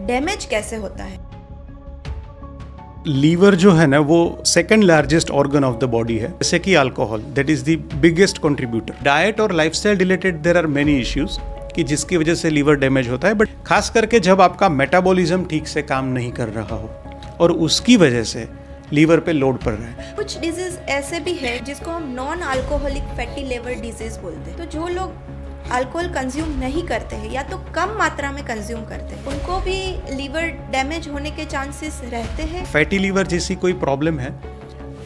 Damage कैसे होता है? लीवर जो है ना वो second largest organ of the body है, जैसे कि alcohol that is the biggest contributor. Diet और lifestyle related there are many issues कि जिसकी वजह से लीवर डैमेज होता है, बट खास करके जब आपका मेटाबॉलिज्म ठीक से काम नहीं कर रहा हो और उसकी वजह से लीवर पे लोड पड़ रहा है। कुछ डिजीज ऐसे भी है जिसको हम non alcoholic fatty liver disease बोलते हैं। तो जो लोग अल्कोहल कंज्यूम नहीं करते हैं या तो कम मात्रा में कंज्यूम करते हैं, उनको भी लीवर डैमेज होने के चांसेस रहते हैं। फैटी लीवर जैसी कोई प्रॉब्लम है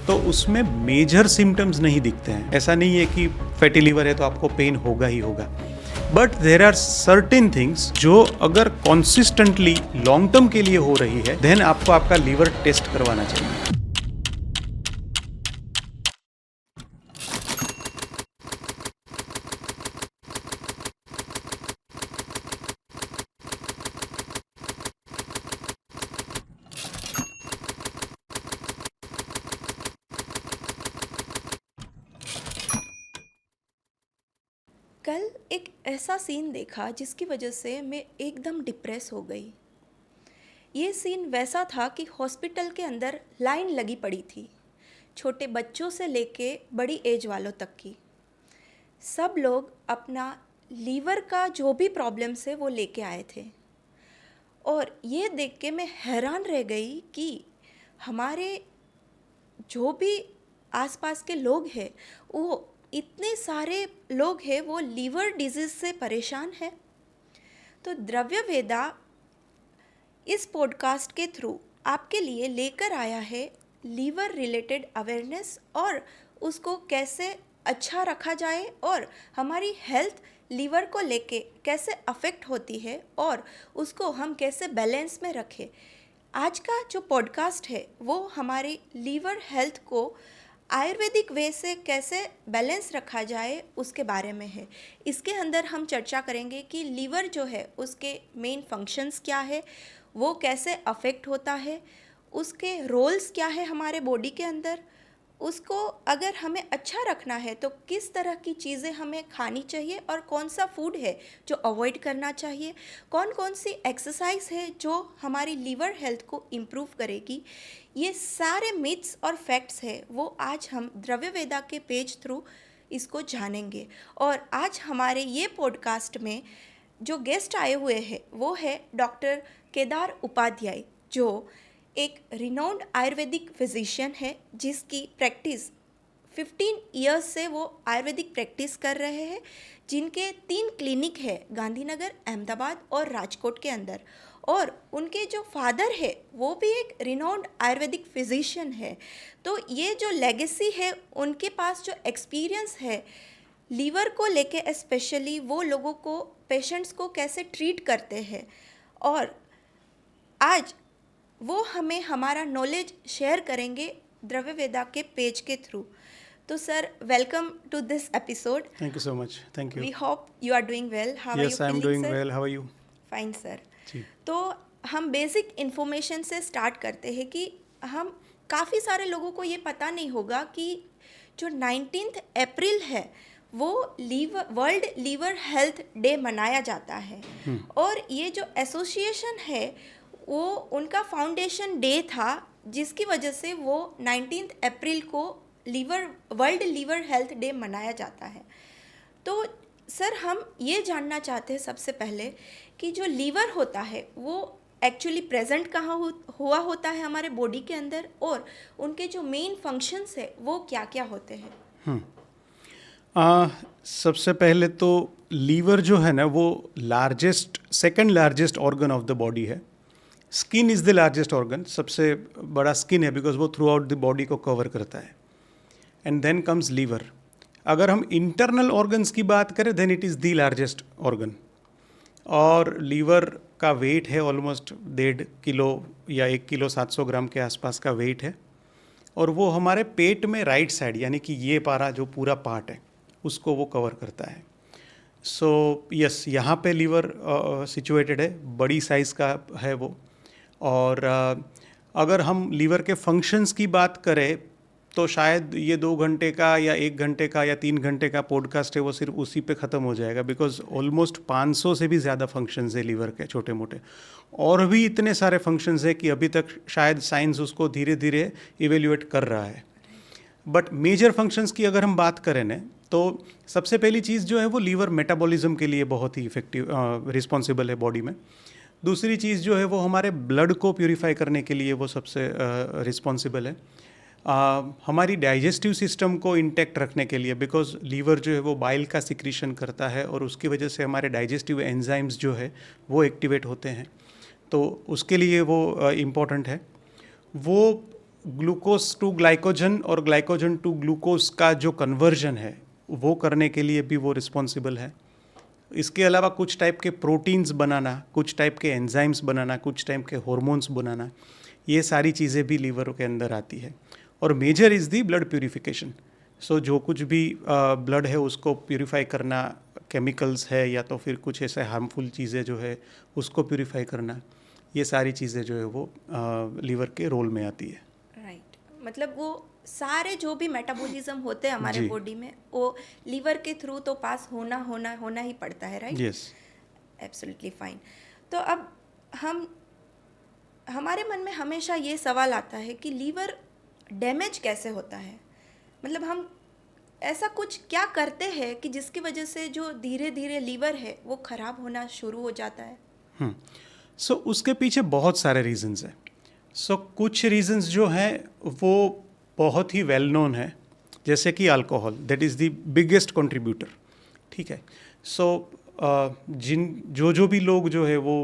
तो उसमें मेजर सिम्टम्स नहीं दिखते हैं। ऐसा नहीं है कि फैटी लीवर है तो आपको पेन होगा ही होगा, but there are certain things जो अगर कॉन्सिस्टेंटली लॉन्ग टर्म के लिए हो रही है, देन आपको आपका लीवर टेस्ट करवाना चाहिए। कल एक ऐसा सीन देखा जिसकी वजह से मैं एकदम डिप्रेस हो गई। ये सीन वैसा था कि हॉस्पिटल के अंदर लाइन लगी पड़ी थी, छोटे बच्चों से लेके बड़ी एज वालों तक की। सब लोग अपना लीवर का जो भी प्रॉब्लम्स है वो लेके आए थे, और ये देख के मैं हैरान रह गई कि हमारे जो भी आसपास के लोग हैं, वो इतने सारे लोग हैं वो लीवर डिजीज़ से परेशान हैं। तो द्रव्य वेदा इस पॉडकास्ट के थ्रू आपके लिए लेकर आया है लीवर रिलेटेड अवेयरनेस, और उसको कैसे अच्छा रखा जाए और हमारी हेल्थ लीवर को लेके कैसे अफेक्ट होती है और उसको हम कैसे बैलेंस में रखें। आज का जो पॉडकास्ट है वो हमारी लीवर हेल्थ को आयुर्वेदिक वे से कैसे बैलेंस रखा जाए उसके बारे में है। इसके अंदर हम चर्चा करेंगे कि लीवर जो है उसके मेन फंक्शंस क्या है, वो कैसे अफेक्ट होता है, उसके रोल्स क्या है हमारे बॉडी के अंदर, उसको अगर हमें अच्छा रखना है तो किस तरह की चीज़ें हमें खानी चाहिए और कौन सा फूड है जो अवॉइड करना चाहिए, कौन कौन सी एक्सरसाइज है जो हमारी लीवर हेल्थ को इम्प्रूव करेगी। ये सारे मिथ्स और फैक्ट्स है वो आज हम द्रव्य वेदा के पेज थ्रू इसको जानेंगे। और आज हमारे ये पॉडकास्ट में जो गेस्ट आए हुए हैं वो है डॉक्टर केदार उपाध्याय, जो एक रिनाउंड आयुर्वेदिक फिजिशियन है जिसकी प्रैक्टिस 15 इयर्स से वो आयुर्वेदिक प्रैक्टिस कर रहे हैं, जिनके 3 क्लिनिक है गांधीनगर, अहमदाबाद और राजकोट के अंदर। और उनके जो फादर है वो भी एक रिनाउंड आयुर्वेदिक फिजिशियन है। तो ये जो लेगेसी है, उनके पास जो एक्सपीरियंस है लीवर को लेके, स्पेशली वो लोगों को, पेशेंट्स को कैसे ट्रीट करते हैं, और आज वो हमें हमारा नॉलेज शेयर करेंगे द्रव्य वेदा के पेज के थ्रू। तो sir, welcome to this episode. Thank you so much. Thank you. We hope you are doing well. How are you yes, I am feeling doing sir? Well. How are you? Fine sir. जी। तो हम basic information से start करते हैं कि हम काफ़ी सारे लोगों को ये पता नहीं होगा कि जो 19 अप्रैल है वो वर्ल्ड लीवर हेल्थ डे मनाया जाता है। और ये जो एसोसिएशन है वो उनका फाउंडेशन डे था, जिसकी वजह से वो 19 अप्रैल को वर्ल्ड लीवर हेल्थ डे मनाया जाता है। तो सर, हम ये जानना चाहते हैं सबसे पहले कि जो लीवर होता है वो एक्चुअली प्रेजेंट कहाँ हुआ होता है हमारे बॉडी के अंदर, और उनके जो मेन फंक्शंस है वो क्या क्या होते हैं। सबसे पहले तो लीवर जो है ना वो second largest organ of the body है। Skin is the largest organ, सबसे बड़ा स्किन है बिकॉज वो थ्रू आउट द बॉडी को कवर करता है, एंड देन कम्स लीवर। अगर हम इंटरनल ऑर्गन्स की बात करें then it is the largest organ, और लीवर का वेट है ऑलमोस्ट 1.5 किलो या 1 किलो 700 ग्राम के आसपास का वेट है, और वो हमारे पेट में राइट साइड, यानी कि ये पारा जो पूरा पार्ट है उसको वो कवर करता है। सो यस, यहाँ पे लीवर सिचुएटेड है, बड़ी साइज़ का है वो। और अगर हम लीवर के फंक्शंस की बात करें तो शायद ये 2 घंटे का या 1 घंटे का या 3 घंटे का पॉडकास्ट है वो सिर्फ उसी पे ख़त्म हो जाएगा, बिकॉज ऑलमोस्ट 500 से भी ज़्यादा फंक्शंस है लीवर के, छोटे मोटे, और भी इतने सारे फंक्शंस है कि अभी तक शायद साइंस उसको धीरे धीरे इवेल्युएट कर रहा है। बट मेजर फंक्शंस की अगर हम बात करें ना, तो सबसे पहली चीज़ जो है वो लीवर मेटाबॉलिज्म के लिए बहुत ही इफेक्टिव रिस्पॉन्सिबल है बॉडी में। दूसरी चीज़ जो है वो हमारे ब्लड को प्यूरिफाई करने के लिए वो सबसे रिस्पॉन्सिबल है। हमारी डाइजेस्टिव सिस्टम को इंटैक्ट रखने के लिए, बिकॉज लीवर जो है वो बाइल का सिक्रीशन करता है और उसकी वजह से हमारे डाइजेस्टिव एंजाइम्स जो है वो एक्टिवेट होते हैं, तो उसके लिए वो इम्पॉर्टेंट है। वो ग्लूकोज टू ग्लाइकोजन और ग्लाइकोजन टू ग्लूकोज का जो कन्वर्जन है वो करने के लिए भी वो रिस्पॉन्सिबल है। इसके अलावा कुछ टाइप के प्रोटीन्स बनाना, कुछ टाइप के एंजाइम्स बनाना, कुछ टाइप के हार्मोन्स बनाना, ये सारी चीज़ें भी लीवर के अंदर आती है। और major is the blood purification. So जो कुछ भी ब्लड है उसको प्यूरिफाई करना, केमिकल्स है या तो फिर कुछ ऐसे हार्मफुल चीज़ें जो है उसको प्यूरिफाई करना, ये सारी चीज़ें जो है वो लीवर के रोल में आती है। राइट, मतलब वो सारे जो भी मेटाबॉलिज्म होते हैं हमारे जी। बॉडी में, वो लीवर के थ्रू तो पास होना ही पड़ता है, राइट? यस। Absolutely fine. तो अब हमारे मन में हमेशा ये सवाल आता है कि लीवर डैमेज कैसे होता है, मतलब हम ऐसा कुछ क्या करते हैं कि जिसकी वजह से जो धीरे धीरे लीवर है वो ख़राब होना शुरू हो जाता है? सो उसके पीछे बहुत सारे रीजंस हैं। सो कुछ रीजंस जो हैं वो बहुत ही वेल नोन है, जैसे कि alcohol, that is the biggest contributor. ठीक है। सो जो भी लोग जो है वो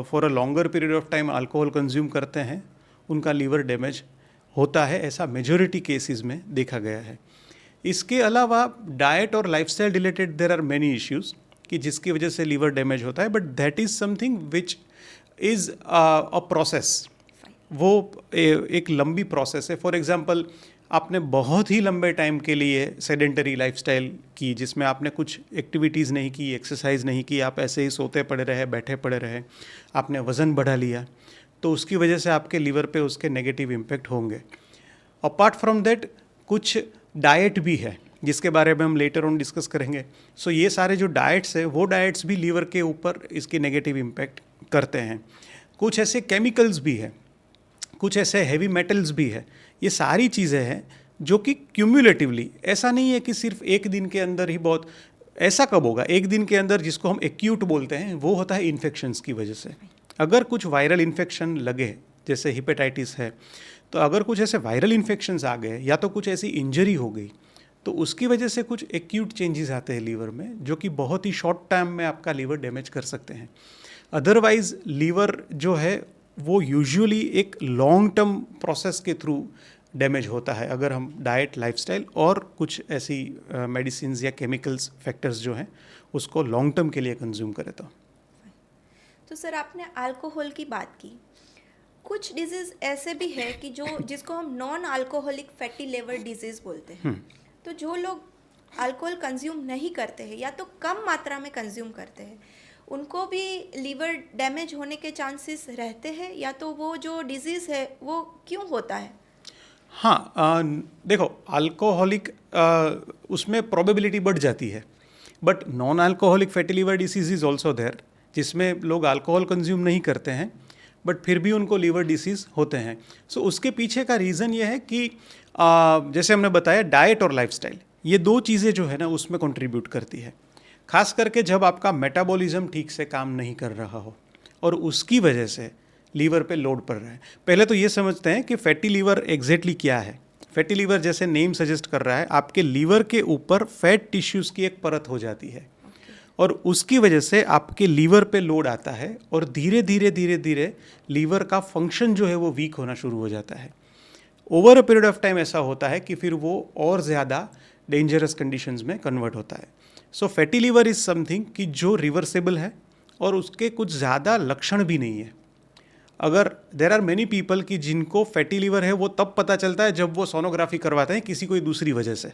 for a longer period of time alcohol consume करते हैं उनका लीवर डैमेज होता है, ऐसा मेजॉरिटी केसेस में देखा गया है। इसके अलावा डाइट और lifestyle related there are many issues कि जिसकी वजह से लीवर डैमेज होता है, but that is something which is a process. वो एक लंबी प्रोसेस है। फॉर एग्जांपल, आपने बहुत ही लंबे टाइम के लिए सेडेंटरी लाइफस्टाइल की, जिसमें आपने कुछ एक्टिविटीज़ नहीं की, एक्सरसाइज नहीं की, आप ऐसे ही सोते पड़े रहे, बैठे पड़े रहे, आपने वज़न बढ़ा लिया, तो उसकी वजह से आपके लीवर पे उसके नेगेटिव इम्पैक्ट होंगे। अपार्ट फ्रॉम दैट कुछ डाइट भी है जिसके बारे में हम लेटर ऑन डिस्कस करेंगे। सो ये सारे जो डाइट्स है वो डाइट्स भी लीवर के ऊपर इसकी नेगेटिव इम्पैक्ट करते हैं। कुछ ऐसे केमिकल्स भी है, कुछ ऐसे हैवी मेटल्स भी है। ये सारी चीज़ें हैं जो कि क्यूमुलेटिवली, ऐसा नहीं है कि सिर्फ एक दिन के अंदर ही बहुत, ऐसा कब होगा एक दिन के अंदर, जिसको हम एक्यूट बोलते हैं, वो होता है इन्फेक्शंस की वजह से। अगर कुछ वायरल इन्फेक्शन लगे, जैसे हेपेटाइटिस है, तो अगर कुछ ऐसे वायरल इन्फेक्शंस आ गए या तो कुछ ऐसी इंजरी हो गई, तो उसकी वजह से कुछ एक्यूट चेंजेस आते हैं लीवर में, जो कि बहुत ही शॉर्ट टाइम में आपका लीवर डैमेज कर सकते हैं। अदरवाइज लीवर जो है वो यूजुअली एक लॉन्ग टर्म प्रोसेस के थ्रू डैमेज होता है, अगर हम डाइट, लाइफस्टाइल और कुछ ऐसी मेडिसिन या केमिकल्स फैक्टर्स जो हैं उसको लॉन्ग टर्म के लिए कंज्यूम करें तो सर आपने अल्कोहल की बात की, कुछ डिजीज़ ऐसे भी है कि जिसको हम non alcoholic fatty liver disease बोलते हैं। तो जो लोग अल्कोहल कंज्यूम नहीं करते हैं या तो कम मात्रा में कंज्यूम करते हैं, उनको भी लीवर डैमेज होने के चांसेस रहते हैं, या तो वो जो डिजीज़ है वो क्यों होता है? हाँ, देखो अल्कोहलिक उसमें प्रोबेबिलिटी बढ़ जाती है, but non alcoholic fatty liver disease is also there, जिसमें लोग अल्कोहल कंज्यूम नहीं करते हैं बट फिर भी उनको लीवर डिसीज़ होते हैं। सो उसके पीछे का रीज़न ये है कि जैसे हमने बताया, डाइट और लाइफस्टाइल, ये दो चीज़ें जो है ना उसमें कंट्रीब्यूट करती है। खास करके जब आपका मेटाबॉलिज्म ठीक से काम नहीं कर रहा हो और उसकी वजह से लीवर पे लोड पड़ रहा है। पहले तो ये समझते हैं कि फैटी लीवर एग्जैक्टली क्या है। फैटी लीवर, जैसे नेम सजेस्ट कर रहा है, आपके लीवर के ऊपर फैट टिश्यूज़ की एक परत हो जाती है और उसकी वजह से आपके लीवर पे लोड आता है और धीरे धीरे लीवर का फंक्शन जो है वो वीक होना शुरू हो जाता है। Over a period of time ऐसा होता है कि फिर वो और ज़्यादा डेंजरस कंडीशंस में कन्वर्ट होता है। सो फैटी लीवर इज़ समथिंग कि जो रिवर्सेबल है और उसके कुछ ज़्यादा लक्षण भी नहीं है। अगर देर आर मेनी पीपल कि जिनको फैटी लीवर है वो तब पता चलता है जब वो सोनोग्राफी करवाते हैं किसी कोई दूसरी वजह से,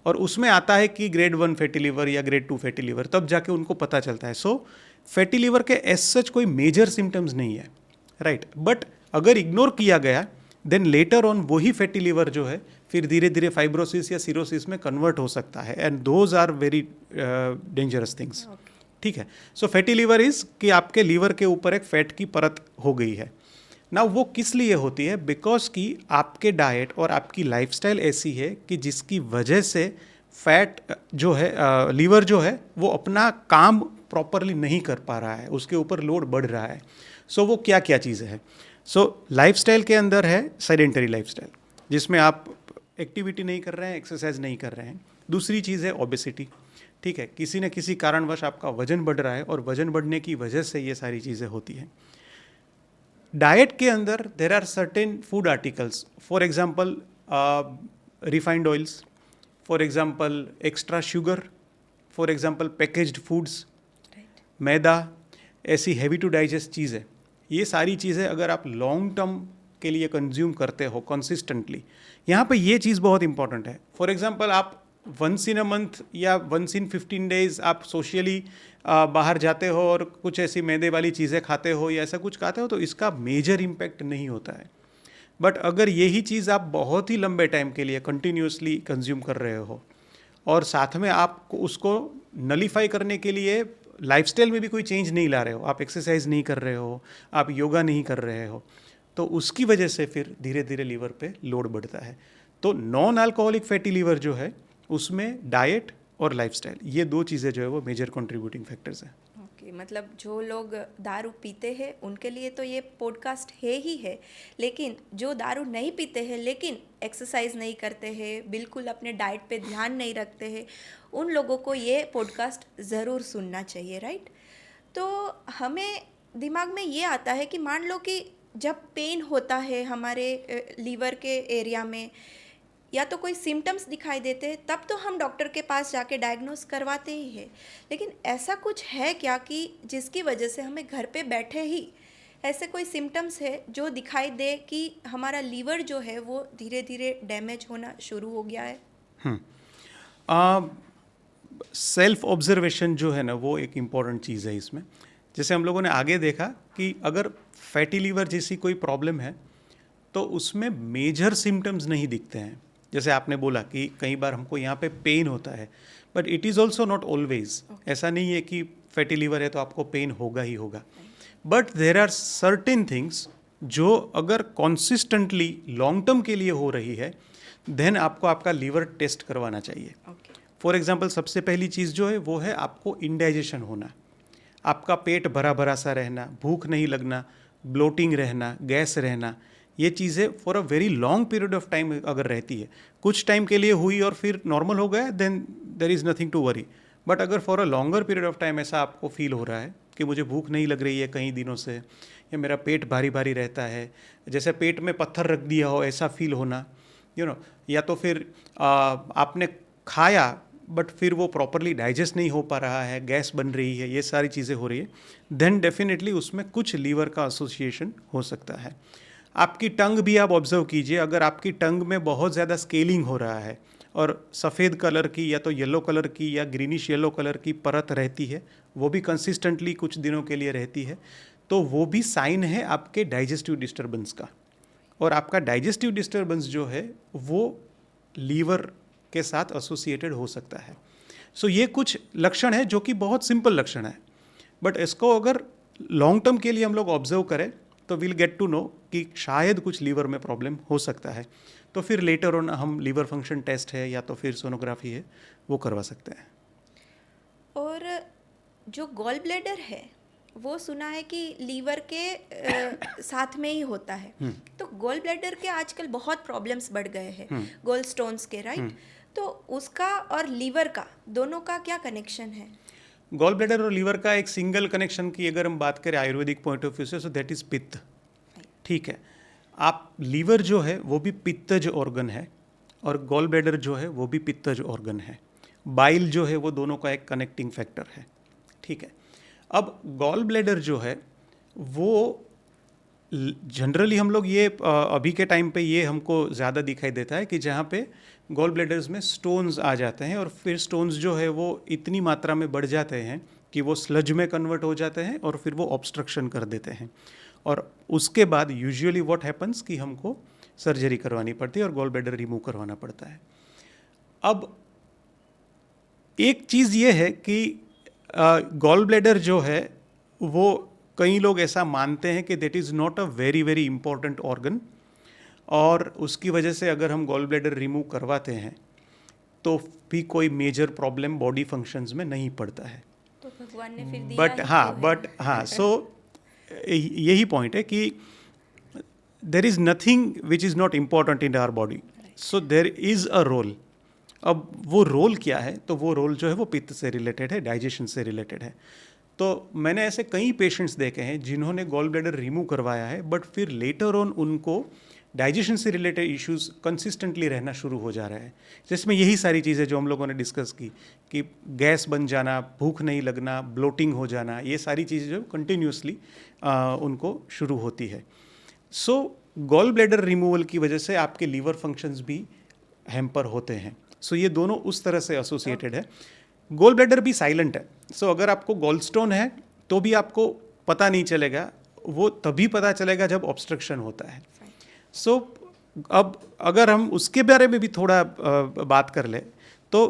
और उसमें आता है कि ग्रेड 1 फैटी लीवर या ग्रेड 2 फैटी लीवर, तब जाके उनको पता चलता है। सो फैटी लीवर के एज सच कोई मेजर सिम्टम्स नहीं है, राइट। बट अगर इग्नोर किया गया देन लेटर ऑन वही फैटी लीवर जो है फिर धीरे धीरे फाइब्रोसिस या सिरोसिस में कन्वर्ट हो सकता है, and those are very dangerous things. ठीक है, सो फैटी लीवर इज कि आपके लीवर के ऊपर एक फैट की परत हो गई है। ना वो किस लिए होती है? बिकॉज कि आपके डाइट और आपकी लाइफस्टाइल ऐसी है कि जिसकी वजह से फैट जो है लीवर जो है वो अपना काम प्रॉपरली नहीं कर पा रहा है, उसके ऊपर लोड बढ़ रहा है। सो वो क्या क्या चीज़ें हैं? सो लाइफस्टाइल के अंदर है सेडेंटरी लाइफस्टाइल, जिसमें आप एक्टिविटी नहीं कर रहे हैं, एक्सरसाइज नहीं कर रहे हैं। दूसरी चीज़ है ओबेसिटी। ठीक है, किसी न किसी कारणवश आपका वजन बढ़ रहा है और वजन बढ़ने की वजह से ये सारी चीज़ें होती हैं। डाइट के अंदर there are certain food articles, for example refined oils, for example extra sugar, for example packaged foods, maida, ऐसी हैवी टू डाइजेस्ट चीज़ें। ये सारी चीज़ें अगर आप लॉन्ग टर्म के लिए कंज्यूम करते हो कंसिस्टेंटली, यहाँ पे ये चीज़ बहुत इंपॉर्टेंट है। फॉर एग्जांपल आप वंस इन अ मंथ या वंस इन 15 डेज आप सोशली बाहर जाते हो और कुछ ऐसी मैदे वाली चीज़ें खाते हो या ऐसा कुछ खाते हो, तो इसका मेजर इम्पैक्ट नहीं होता है। बट अगर यही चीज़ आप बहुत ही लंबे टाइम के लिए कंटिन्यूसली कंज्यूम कर रहे हो और साथ में आप उसको नलीफाई करने के लिए लाइफस्टाइल में भी कोई चेंज नहीं ला रहे हो, आप एक्सरसाइज नहीं कर रहे हो, आप योगा नहीं कर रहे हो, तो उसकी वजह से फिर धीरे धीरे लीवर पे लोड बढ़ता है। तो नॉन अल्कोहलिक फैटी लीवर जो है उसमें डाइट और लाइफस्टाइल, ये दो चीज़ें जो है वो मेजर कंट्रीब्यूटिंग फैक्टर्स हैं। ओके, मतलब जो लोग दारू पीते हैं उनके लिए तो ये पॉडकास्ट है ही है, लेकिन जो दारू नहीं पीते हैं लेकिन एक्सरसाइज नहीं करते हैं, बिल्कुल अपने डाइट पे ध्यान नहीं रखते हैं, उन लोगों को ये पॉडकास्ट ज़रूर सुनना चाहिए, राइट? तो हमें दिमाग में ये आता है कि मान लो कि जब पेन होता है हमारे लीवर के एरिया में या तो कोई सिम्टम्स दिखाई देते हैं, तब तो हम डॉक्टर के पास जाके डायग्नोस करवाते ही हैं। लेकिन ऐसा कुछ है क्या कि जिसकी वजह से हमें घर पे बैठे ही ऐसे कोई सिम्टम्स है जो दिखाई दे कि हमारा लीवर जो है वो धीरे धीरे डैमेज होना शुरू हो गया है? सेल्फ ऑब्जर्वेशन जो है ना वो एक इम्पॉर्टेंट चीज़ है इसमें। जैसे हम लोगों ने आगे देखा कि अगर फैटी लीवर जैसी कोई प्रॉब्लम है तो उसमें मेजर सिम्टम्स नहीं दिखते हैं। जैसे आपने बोला कि कई बार हमको यहाँ पे पेन होता है, but it is also not always. ऐसा नहीं है कि फैटी लीवर है तो आपको पेन होगा ही होगा, but there are certain things जो अगर कॉन्सिस्टेंटली लॉन्ग टर्म के लिए हो रही है देन आपको आपका लीवर टेस्ट करवाना चाहिए। फॉर एग्जाम्पल सबसे पहली चीज़ जो है वो है आपको इंडाइजेशन होना, आपका पेट भरा भरा सा रहना, भूख नहीं लगना, ब्लोटिंग रहना, गैस रहना, ये चीज़ें for a very long period of time अगर रहती है, कुछ टाइम के लिए हुई और फिर नॉर्मल हो गया, then there is nothing to worry. But अगर for a longer period of time ऐसा आपको फील हो रहा है कि मुझे भूख नहीं लग रही है कई दिनों से, या मेरा पेट भारी भारी रहता है, जैसे पेट में पत्थर रख दिया हो ऐसा फील होना, या तो फिर आपने खाया बट फिर वो प्रॉपरली डाइजेस्ट नहीं हो पा रहा है, गैस बन रही है, ये सारी चीज़ें हो रही है, देन डेफिनेटली उसमें कुछ लीवर का एसोसिएशन हो सकता है। आपकी टंग भी आप ऑब्जर्व कीजिए, अगर आपकी टंग में बहुत ज़्यादा स्केलिंग हो रहा है और सफ़ेद कलर की या तो येलो कलर की या ग्रीनिश येलो कलर की परत रहती है, वो भी कंसिस्टेंटली कुछ दिनों के लिए रहती है, तो वो भी साइन है आपके डाइजेस्टिव डिस्टर्बेंस का। और आपका डाइजेस्टिव डिस्टर्बेंस जो है वो लीवर के साथ एसोसिएटेड हो सकता है। सो ये कुछ लक्षण है जो कि बहुत सिंपल लक्षण है, बट इसको अगर लॉन्ग टर्म के लिए हम लोग ऑब्जर्व करें तो विल गेट टू नो कि शायद कुछ लीवर में प्रॉब्लम हो सकता है, तो फिर लेटर ऑन हम लीवर फंक्शन टेस्ट है या तो फिर सोनोग्राफी है वो करवा सकते हैं। और जो गॉल ब्लैडर है वो सुना है कि लीवर के साथ में ही होता है, तो गॉल ब्लैडर के आजकल बहुत प्रॉब्लम्स बढ़ गए हैं, गॉल स्टोन्स के, राइट? तो उसका और लीवर का दोनों का क्या कनेक्शन है? गॉल ब्लैडर और लीवर का एक सिंगल कनेक्शन की अगर हम बात करें आयुर्वेदिक पॉइंट ऑफ व्यू से, सो दैट इज़ पित्त। ठीक है, आप लीवर जो है वो भी पित्तज ऑर्गन है और गॉल ब्लैडर जो है वो भी पित्तज ऑर्गन है। बाइल जो है वो दोनों का एक कनेक्टिंग फैक्टर है। ठीक है, अब गॉल ब्लैडर जो है वो जनरली हम लोग ये अभी के टाइम पे ये हमको ज़्यादा दिखाई देता है कि जहाँ पे गॉल ब्लैडर्स में स्टोन्स आ जाते हैं और फिर स्टोन्स जो है वो इतनी मात्रा में बढ़ जाते हैं कि वो स्लज में कन्वर्ट हो जाते हैं और फिर वो ऑब्स्ट्रक्शन कर देते हैं। और उसके बाद यूजुअली व्हाट हैपन्स कि हमको सर्जरी करवानी पड़ती है और गॉल ब्लैडर रिमूव करवाना पड़ता है। अब एक चीज़ ये है कि गॉल ब्लैडर जो है वो कई लोग ऐसा मानते हैं कि that is not a very very important organ, और उसकी वजह से अगर हम गॉल ब्लैडर रिमूव करवाते हैं तो भी कोई मेजर प्रॉब्लम बॉडी फंक्शंस में नहीं पड़ता है। तो भगवान ने फिर दिया बट हाँ सो यही पॉइंट है कि there is nothing which is not important in our body, so there is a role. अब वो रोल क्या है, तो वो रोल जो है वो पित्त से रिलेटेड है, डाइजेशन से रिलेटेड है। तो मैंने ऐसे कई पेशेंट्स देखे हैं जिन्होंने गॉल ब्लैडर रिमूव करवाया है बट फिर लेटर ऑन उनको डाइजेशन से रिलेटेड इश्यूज कंसिस्टेंटली रहना शुरू हो जा रहा है, जिसमें यही सारी चीज़ें जो हम लोगों ने डिस्कस की कि गैस बन जाना, भूख नहीं लगना, ब्लोटिंग हो जाना, ये सारी चीज़ें जो कंटिन्यूसली उनको शुरू होती है। सो गॉल ब्लैडर रिमूवल की वजह से आपके लीवर फंक्शंस भी हैम्पर होते हैं। सो ये दोनों उस तरह से एसोसिएटेड है। गॉल ब्लैडर भी साइलेंट है, सो अगर आपको गॉल स्टोन है तो भी आपको पता नहीं चलेगा, वो तभी पता चलेगा जब ऑब्स्ट्रक्शन होता है। सो अब अगर हम उसके बारे में भी थोड़ा बात कर ले तो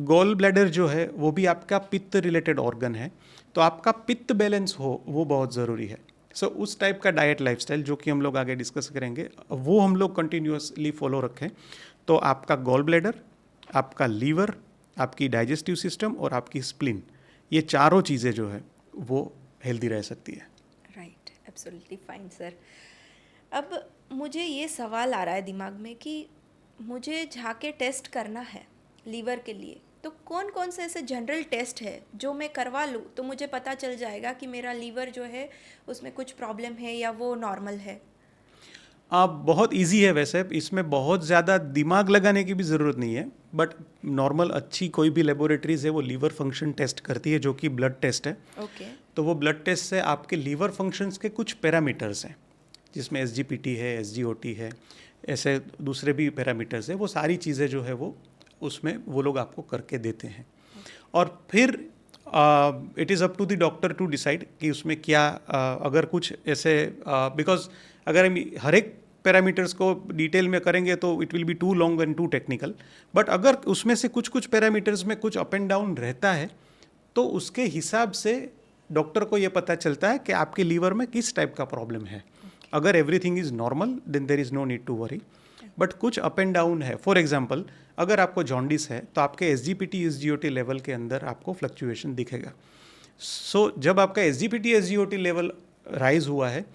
गॉल ब्लैडर जो है वो भी आपका पित्त रिलेटेड ऑर्गन है, तो आपका पित्त बैलेंस हो वो बहुत ज़रूरी है। सो उस टाइप का डाइट लाइफस्टाइल जो कि हम लोग आगे डिस्कस करेंगे वो हम लोग कंटिन्यूसली फॉलो रखें, तो आपका गॉल ब्लैडर, आपका लीवर, आपकी डाइजेस्टिव सिस्टम और आपकी स्प्लिन, ये चारों चीज़ें जो है वो हेल्दी रह सकती है। Right, absolutely fine sir. अब मुझे ये सवाल आ रहा है दिमाग में कि मुझे जाके टेस्ट करना है लीवर के लिए, तो कौन कौन से ऐसे जनरल टेस्ट है जो मैं करवा लूँ तो मुझे पता चल जाएगा कि मेरा लीवर जो है उसमें कुछ प्रॉब्लम है या वो नॉर्मल है? बहुत इजी है वैसे, इसमें बहुत ज़्यादा दिमाग लगाने की भी ज़रूरत नहीं है, बट नॉर्मल अच्छी कोई भी लेबोरेटरीज है वो लीवर फंक्शन टेस्ट करती है जो कि ब्लड टेस्ट है। ओके। तो वो ब्लड टेस्ट से आपके लीवर फंक्शंस के कुछ पैरामीटर्स हैं, जिसमें SGPT है, SGOT है, ऐसे दूसरे भी पैरामीटर्स है, वो सारी चीज़ें जो है वो उसमें वो लोग आपको करके देते हैं। और फिर it is up to the doctor to decide कि उसमें क्या अगर कुछ ऐसे बिकॉज अगर हम हर एक पैरामीटर्स को डिटेल में करेंगे तो it will be too long and too technical, but अगर उसमें से कुछ कुछ पैरामीटर्स में कुछ अप एंड डाउन रहता है तो उसके हिसाब से डॉक्टर को ये पता चलता है कि आपके लीवर में किस टाइप का प्रॉब्लम है। अगर everything is normal then there is no need to worry, but कुछ अप एंड डाउन है। फॉर एग्जांपल अगर आपको जॉन्डिस है तो आपके SGPT SGOT लेवल के अंदर आपको फ्लक्चुएशन दिखेगा। सो जब आपका SGPT SGOT लेवल राइज हुआ है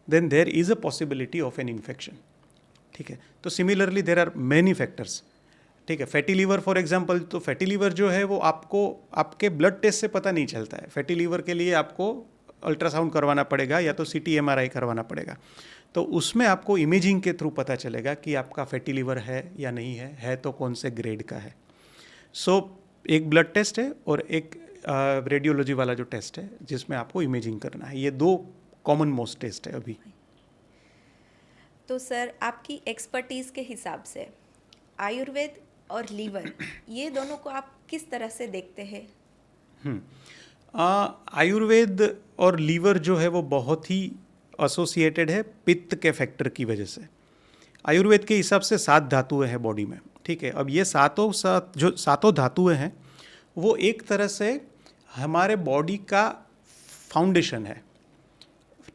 then there is a possibility of an infection. ठीक है, तो similarly there are many factors. ठीक है, फैटी लीवर फॉर एग्जांपल, तो फैटी लीवर जो है वो आपको आपके ब्लड टेस्ट से पता नहीं चलता है। फैटी लीवर के लिए आपको अल्ट्रासाउंड करवाना पड़ेगा या तो CT MRI करवाना पड़ेगा, तो उसमें आपको इमेजिंग के थ्रू पता चलेगा कि आपका फैटी लीवर है या नहीं है तो कौन से ग्रेड का है। सो एक ब्लड टेस्ट है और एक रेडियोलॉजी वाला जो टेस्ट है जिसमें आपको इमेजिंग करना है। ये दो कॉमन मोस्ट टेस्ट है अभी। तो सर आपकी एक्सपर्टीज़ के हिसाब से आयुर्वेद और लीवर ये दोनों को आप किस तरह से देखते हैं? आयुर्वेद और लीवर जो है वो बहुत ही एसोसिएटेड है पित्त के फैक्टर की वजह से। आयुर्वेद के हिसाब से 7 धातुएं हैं बॉडी में। ठीक है, अब ये सातों धातुएं हैं वो एक तरह से हमारे बॉडी का फाउंडेशन है।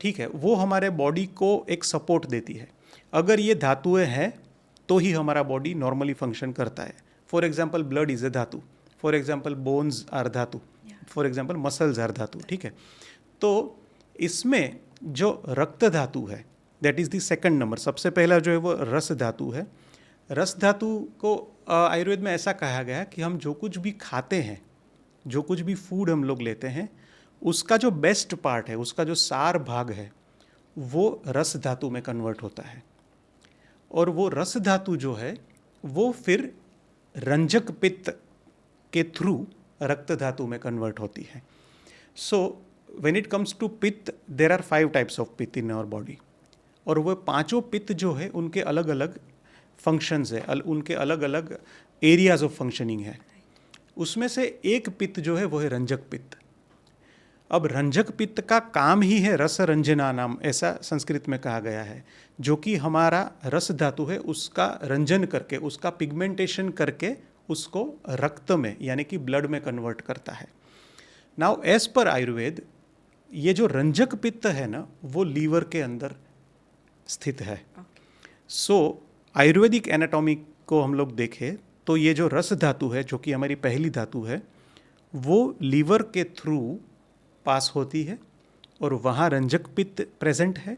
ठीक है, वो हमारे बॉडी को एक सपोर्ट देती है। अगर ये धातुएं हैं तो ही हमारा बॉडी नॉर्मली फंक्शन करता है। For example blood is a धातु, फॉर एग्जांपल बोन्स आर धातु, फॉर एग्जांपल मसल्स आर धातु। ठीक है, तो इसमें जो रक्त धातु है that is the second number. सबसे पहला जो है वो रस धातु है। रस धातु को आयुर्वेद में ऐसा कहा गया है कि हम जो कुछ भी खाते हैं, जो कुछ भी फूड हम लोग लेते हैं, उसका जो बेस्ट पार्ट है, उसका जो सार भाग है, वो रस धातु में कन्वर्ट होता है। और वो रस धातु जो है वो फिर रंजक पित्त के थ्रू रक्त धातु में कन्वर्ट होती है। So when it comes to pitta there are 5 types of पित्त इन आवर बॉडी, और वो पांचों पित्त जो है उनके अलग अलग फंक्शंस है, उनके अलग अलग एरियाज ऑफ फंक्शनिंग है। उसमें से एक पित्त जो है वो है रंजक पित्त। अब रंजक पित्त का काम ही है रस रंजना नाम, ऐसा संस्कृत में कहा गया है, जो कि हमारा रस धातु है उसका रंजन करके, उसका पिगमेंटेशन करके उसको रक्त में यानी कि ब्लड में कन्वर्ट करता है। नाउ एज पर आयुर्वेद ये जो रंजक पित्त है ना वो लीवर के अंदर स्थित है। सो आयुर्वेदिक एनाटॉमी को हम लोग देखें तो ये जो रस धातु है जो कि हमारी पहली धातु है वो लीवर के थ्रू पास होती है और वहाँ रंजक पित्त प्रेजेंट है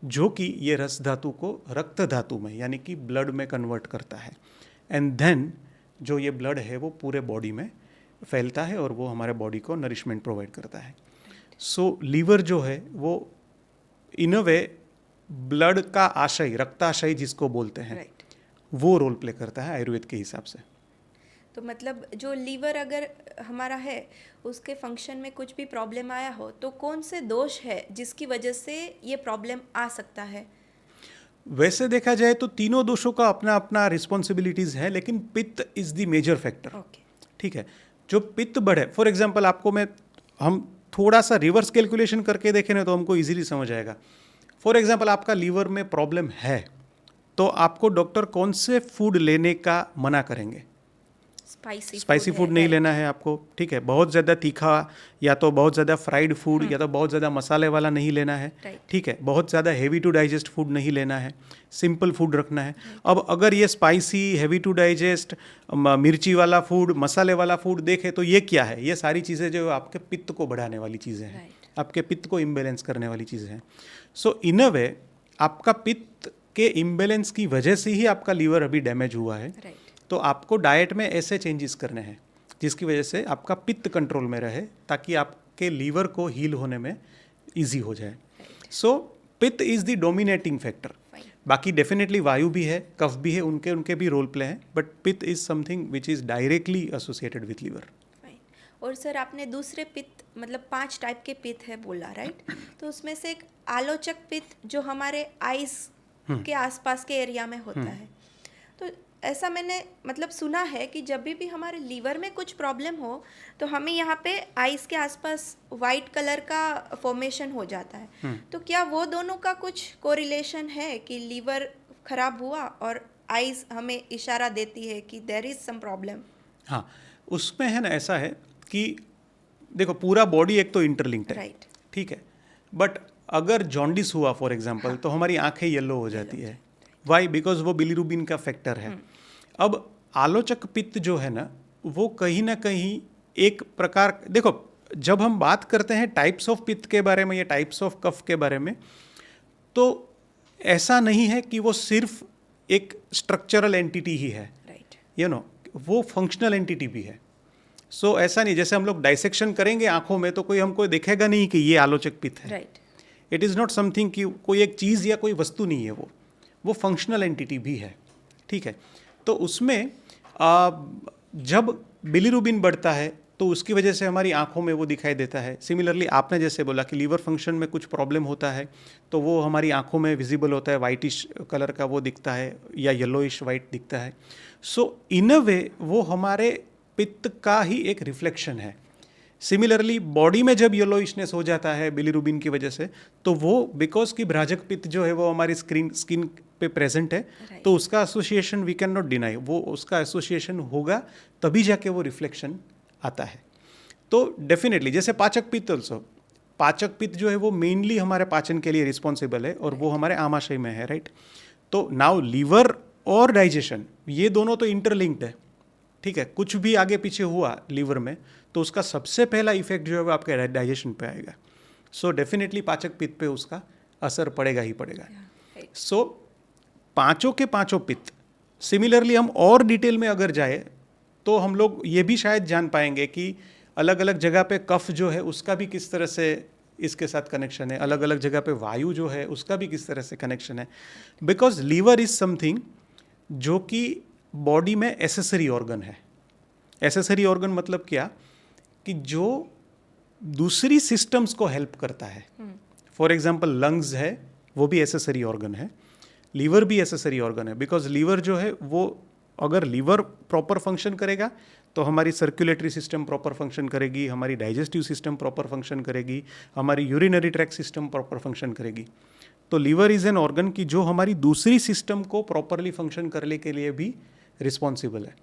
जो कि ये रस धातु को रक्त धातु में यानी कि ब्लड में कन्वर्ट करता है। एंड देन जो ये ब्लड है वो पूरे बॉडी में फैलता है और वो हमारे बॉडी को नरिशमेंट प्रोवाइड करता है। सो लीवर जो है वो इन अ वे ब्लड का आशय, रक्ताशय जिसको बोलते हैं, वो रोल प्ले करता है आयुर्वेद के हिसाब से। तो मतलब जो लीवर अगर हमारा है उसके फंक्शन में कुछ भी प्रॉब्लम आया हो तो कौन से दोष है जिसकी वजह से ये प्रॉब्लम आ सकता है? वैसे देखा जाए तो तीनों दोषों का अपना अपना रिस्पॉन्सिबिलिटीज है, लेकिन पित्त इज द मेजर फैक्टर। ठीक है, जो पित्त बढ़े, फॉर एग्जाम्पल आपको हम थोड़ा सा रिवर्स कैलकुलेशन करके देखें ना तो हमको इजीली समझ आएगा। फॉर एग्जाम्पल आपका लीवर में प्रॉब्लम है तो आपको डॉक्टर कौन से फूड लेने का मना करेंगे? स्पाइसी फूड नहीं लेना है आपको, ठीक है। बहुत ज़्यादा तीखा या तो बहुत ज़्यादा फ्राइड फूड या तो बहुत ज़्यादा मसाले वाला नहीं लेना है, ठीक है। बहुत ज़्यादा हेवी टू डाइजेस्ट फूड नहीं लेना है, सिंपल फूड रखना है। अब अगर ये स्पाइसी, हेवी टू डाइजेस्ट, मिर्ची वाला फूड, मसाले वाला फूड देखे तो ये क्या है? ये सारी चीज़ें जो आपके पित्त को बढ़ाने वाली चीज़ें हैं, आपके पित्त को इम्बेलेंस करने वाली चीज़ें हैं। सो इन अ वे आपका पित्त के इम्बेलेंस की वजह से ही आपका लीवर अभी डैमेज हुआ है। तो आपको डाइट में ऐसे चेंजेस करने हैं जिसकी वजह से आपका पित्त कंट्रोल में रहे ताकि आपके लीवर को हील होने में इजी हो जाए। So pitta is the dominating factor. बाकी डेफिनेटली वायु भी है, कफ भी है, उनके भी रोल प्ले हैं, but pitta is something which is directly associated with liver. और सर आपने दूसरे पित्त मतलब 5 टाइप के पित्त है बोला, राइट? तो उसमें से एक आलोचक पित्त जो हमारे आइज के आसपास के एरिया में होता है, तो ऐसा मैंने मतलब सुना है कि जब भी हमारे लीवर में कुछ प्रॉब्लम हो तो हमें यहाँ पे आइज के आसपास वाइट कलर का फॉर्मेशन हो जाता है। तो क्या वो दोनों का कुछ कोरिलेशन है कि लीवर खराब हुआ और आइज हमें इशारा देती है कि देयर इज सम प्रॉब्लम? हाँ, उसमें है ना, ऐसा है कि देखो पूरा बॉडी एक तो इंटरलिंक्ड है, राइट, ठीक है। बट अगर जॉन्डिस हुआ फॉर एग्जांपल, तो हमारी आंखें येलो हो जाती है। वाई? बिकॉज वो बिलीरुबिन का फैक्टर है। अब आलोचक पित्त जो है ना वो कहीं ना कहीं एक प्रकार, देखो जब हम बात करते हैं टाइप्स ऑफ पित्त के बारे में या टाइप्स ऑफ कफ के बारे में, तो ऐसा नहीं है कि वो सिर्फ एक स्ट्रक्चरल एंटिटी ही है, राइट, यू नो, वो फंक्शनल एंटिटी भी है। सो ऐसा नहीं, जैसे हम लोग डाइसेक्शन करेंगे आंखों में तो कोई हमको देखेगा नहीं कि ये आलोचक पित्त है, right. It is not something कि कोई एक चीज़ या कोई वस्तु नहीं है, वो फंक्शनल एंटिटी भी है, ठीक है। तो उसमें जब बिलीरुबिन बढ़ता है तो उसकी वजह से हमारी आंखों में वो दिखाई देता है। सिमिलरली आपने जैसे बोला कि लीवर फंक्शन में कुछ प्रॉब्लम होता है तो वो हमारी आंखों में विजिबल होता है, वाइटिश कलर का वो दिखता है या येलोइश वाइट दिखता है। सो इन अ वे वो हमारे पित्त का ही एक रिफ्लेक्शन है। सिमिलरली बॉडी में जब येलोइशनेस हो जाता है बिलीरुबिन की वजह से, तो वो बिकॉज की भ्राजक पित्त जो है वो हमारी स्किन पे प्रेजेंट है, तो उसका association we can not deny, वो उसका एसोसिएशन होगा तभी जाके वो रिफ्लेक्शन आता है। तो डेफिनेटली जैसे पाचक पित्त ऑल्सो, पाचक पित्त जो है वो मेनली हमारे पाचन के लिए रिस्पॉन्सिबल है और वो हमारे आमाशय में है, राइट। तो नाउ लीवर और डाइजेशन ये दोनों तो इंटरलिंक्ड है, ठीक है। कुछ भी आगे पीछे हुआ लीवर में तो उसका सबसे पहला इफेक्ट जो है वो आपके डाइजेशन पे आएगा। सो डेफिनेटली पाचक पित्त पे उसका असर पड़ेगा ही पड़ेगा। सो पांचों के पांचों पित्त सिमिलरली हम और डिटेल में अगर जाए तो हम लोग ये भी शायद जान पाएंगे कि अलग अलग जगह पे कफ जो है उसका भी किस तरह से इसके साथ कनेक्शन है, अलग अलग जगह पे वायु जो है उसका भी किस तरह से कनेक्शन है। बिकॉज लीवर इज समथिंग जो कि बॉडी में एसेसरी ऑर्गन है। एसेसरी ऑर्गन मतलब क्या कि जो दूसरी सिस्टम्स को हेल्प करता है। फॉर एग्जांपल लंग्स है, वो भी एसेसरी ऑर्गन है, लीवर भी एसेसरी ऑर्गन है। बिकॉज लीवर जो है वो अगर लीवर प्रॉपर फंक्शन करेगा तो हमारी सर्कुलेटरी सिस्टम प्रॉपर फंक्शन करेगी, हमारी डाइजेस्टिव सिस्टम प्रॉपर फंक्शन करेगी, हमारी urinary tract system proper function करेगी। तो लीवर इज़ एन ऑर्गन की जो हमारी दूसरी सिस्टम को प्रॉपरली फंक्शन करने के लिए भी रिस्पॉन्सिबल है।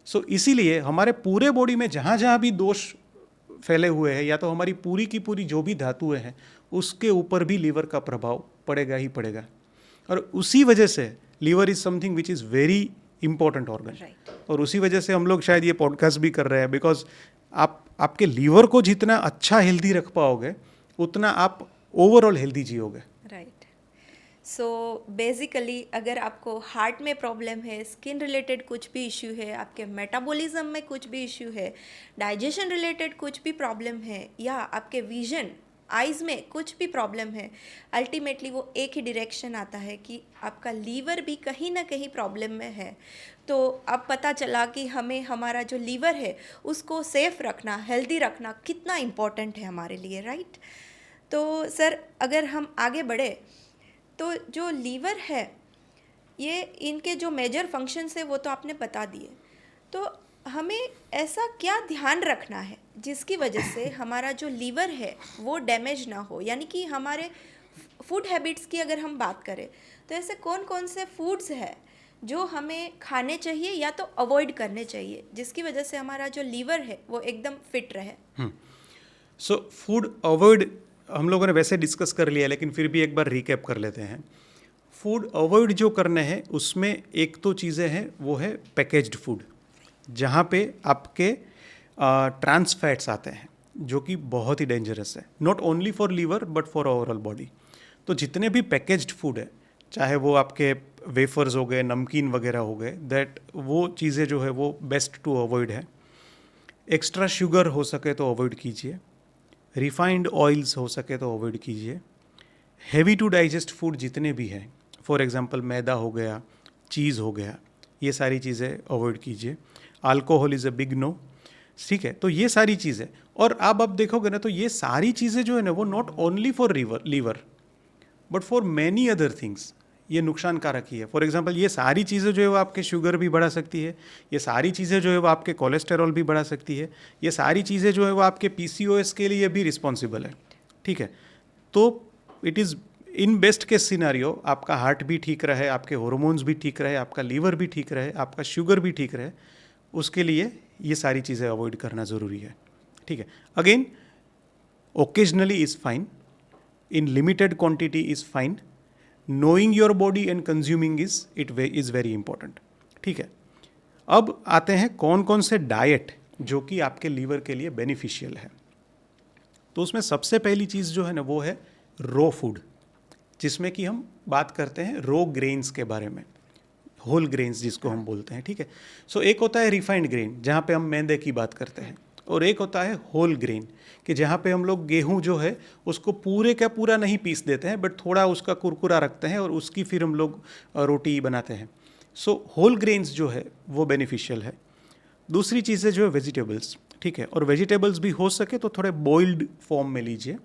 सो इसीलिए हमारे पूरे बॉडी में जहाँ जहाँ भी दोष फैले हुए हैं या तो हमारी पूरी की पूरी जो भी धातुएं हैं उसके ऊपर भी लीवर का प्रभाव पड़ेगा ही पड़ेगा। और उसी वजह से liver is something which is very important organ. और उसी वजह से हम लोग शायद ये पॉडकास्ट भी कर रहे हैं, बिकॉज आपके लीवर को जितना अच्छा हेल्दी रख पाओगे उतना आप ओवरऑल हेल्दी जियोगे। राइट। सो बेसिकली अगर आपको हार्ट में प्रॉब्लम है, स्किन रिलेटेड कुछ भी इश्यू है, आपके मेटाबॉलिज्म में कुछ भी इश्यू है, डाइजेशन रिलेटेड कुछ भी प्रॉब्लम है, या आपके विजन आइज़ में कुछ भी प्रॉब्लम है, अल्टीमेटली वो एक ही डायरेक्शन आता है कि आपका लीवर भी कहीं ना कहीं प्रॉब्लम में है। तो अब पता चला कि हमें हमारा जो लीवर है उसको सेफ रखना, हेल्दी रखना कितना इम्पोर्टेंट है हमारे लिए, राइट। तो सर अगर हम आगे बढ़े तो जो लीवर है ये इनके जो मेजर फंक्शंस है वो तो आपने बता दिए, तो हमें ऐसा क्या ध्यान रखना है जिसकी वजह से हमारा जो लीवर है वो डैमेज ना हो, यानी कि हमारे फूड हैबिट्स की अगर हम बात करें तो ऐसे कौन कौन से फूड्स हैं जो हमें खाने चाहिए या तो अवॉइड करने चाहिए जिसकी वजह से हमारा जो लीवर है वो एकदम फिट रहे। सो फूड अवॉइड हम लोगों ने वैसे डिस्कस कर लिया, लेकिन फिर भी एक बार रिकैप कर लेते हैं। फूड अवॉइड जो करने हैं उसमें एक तो चीज़ें हैं वो है पैकेज्ड फूड, जहाँ पे आपके ट्रांस फैट्स आते हैं जो कि बहुत ही डेंजरस है, not only for liver but for overall body. तो जितने भी पैकेज्ड फूड है, चाहे वो आपके वेफर्स हो गए, नमकीन वगैरह हो गए, दैट वो चीज़ें जो है वो बेस्ट टू अवॉइड है। एक्स्ट्रा शुगर हो सके तो अवॉइड कीजिए, रिफाइंड ऑयल्स हो सके तो अवॉइड कीजिए, हैवी टू डाइजेस्ट फूड जितने भी हैं, फॉर एग्जांपल मैदा हो गया, चीज़ हो गया, ये सारी चीज़ें अवॉइड कीजिए। Alcohol is a big no, ठीक है। तो ये सारी चीज़ें, और अब देखोगे ना तो ये सारी चीज़ें जो है ना वो not only for liver but for many other things ये नुकसानकारक ही है। फॉर एग्जांपल ये सारी चीज़ें जो है वो आपके शुगर भी बढ़ा सकती है, ये सारी चीज़ें जो है वो आपके कोलेस्टेरॉल भी बढ़ा सकती है, ये सारी चीज़ें जो है वो आपके PCOS के लिए भी रिस्पॉन्सिबल है, ठीक है। तो it is in best case scenario आपका हार्ट भी ठीक रहे, आपके हॉर्मोन्स भी ठीक रहे, आपका लीवर भी ठीक रहे, आपका शुगर भी ठीक रहे, उसके लिए ये सारी चीज़ें अवॉइड करना ज़रूरी है, ठीक है। Again occasionally is fine, in limited quantity is fine, knowing your body and consuming is very important, ठीक है। अब आते हैं कौन कौन से डाइट जो कि आपके लीवर के लिए बेनिफिशियल है। तो उसमें सबसे पहली चीज़ जो है ना वो है रो फूड, जिसमें कि हम बात करते हैं रो ग्रेन्स के बारे में, होल ग्रेन्स जिसको हम बोलते हैं, ठीक है। सो एक होता है रिफाइंड ग्रेन जहाँ पे हम मैदे की बात करते हैं, और एक होता है होल ग्रेन कि जहाँ पे हम लोग गेहूँ जो है उसको पूरे का पूरा नहीं पीस देते हैं बट थोड़ा उसका कुरकुरा रखते हैं और उसकी फिर हम लोग रोटी बनाते हैं। सो होल ग्रेन्स जो है वो बेनिफिशियल है। दूसरी चीज़ें जो है वेजिटेबल्स, ठीक है, और वेजिटेबल्स भी हो सके तो थोड़े बॉइल्ड फॉर्म में लीजिए।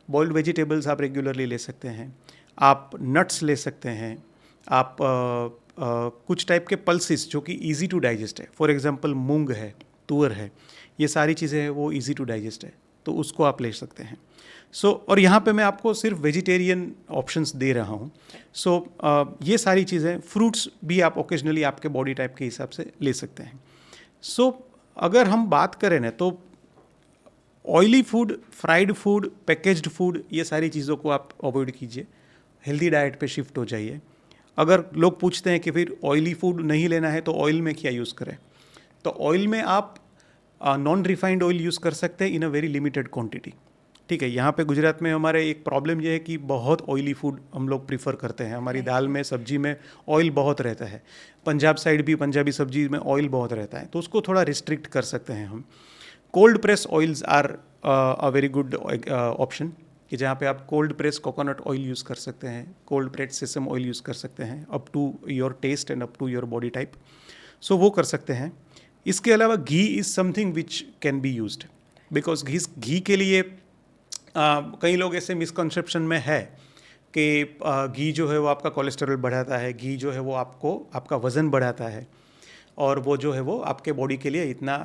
बॉइल्ड वेजिटेबल्स आप रेगुलरली ले सकते हैं, आप नट्स ले सकते हैं, आप कुछ टाइप के पल्सेस जो कि इजी टू डाइजेस्ट है, फॉर एग्जांपल मूंग है, तुअर है, ये सारी चीज़ें हैं वो इजी टू डाइजेस्ट है, तो उसको आप ले सकते हैं। सो और यहाँ पे मैं आपको सिर्फ वेजिटेरियन ऑप्शंस दे रहा हूँ। सो ये सारी चीज़ें, फ्रूट्स भी आप ओकेजनली आपके बॉडी टाइप के हिसाब से ले सकते हैं। सो अगर हम बात करें ना तो oily food, fried food, packaged food, ये सारी चीज़ों को आप अवॉइड कीजिए, हेल्दी डाइट पे शिफ्ट हो जाइए। अगर लोग पूछते हैं कि फिर ऑयली फूड नहीं लेना है तो ऑयल में क्या यूज़ करें, तो ऑयल में आप नॉन रिफाइंड ऑयल यूज़ कर सकते हैं इन अ वेरी लिमिटेड क्वांटिटी, ठीक है। यहाँ पे गुजरात में हमारे एक प्रॉब्लम ये है कि बहुत ऑयली फूड हम लोग प्रीफर करते हैं, हमारी दाल में, सब्जी में ऑयल बहुत रहता है। पंजाब साइड भी पंजाबी सब्जी में ऑयल बहुत रहता है, तो उसको थोड़ा रिस्ट्रिक्ट कर सकते हैं हम। Cold press oils are a very good option, कि जहाँ पे आप cold press coconut oil use कर सकते हैं, cold press sesame oil use कर सकते हैं, up to your taste and up to your body type, so वो कर सकते हैं। इसके अलावा ghee is something which can be used, because ghee के लिए कई लोग ऐसे मिसकंसेप्शन में है कि घी जो है वो आपका कोलेस्टेरॉल बढ़ाता है, घी जो है वो आपका वज़न बढ़ाता है, और वो जो है वो आपके बॉडी के लिए इतना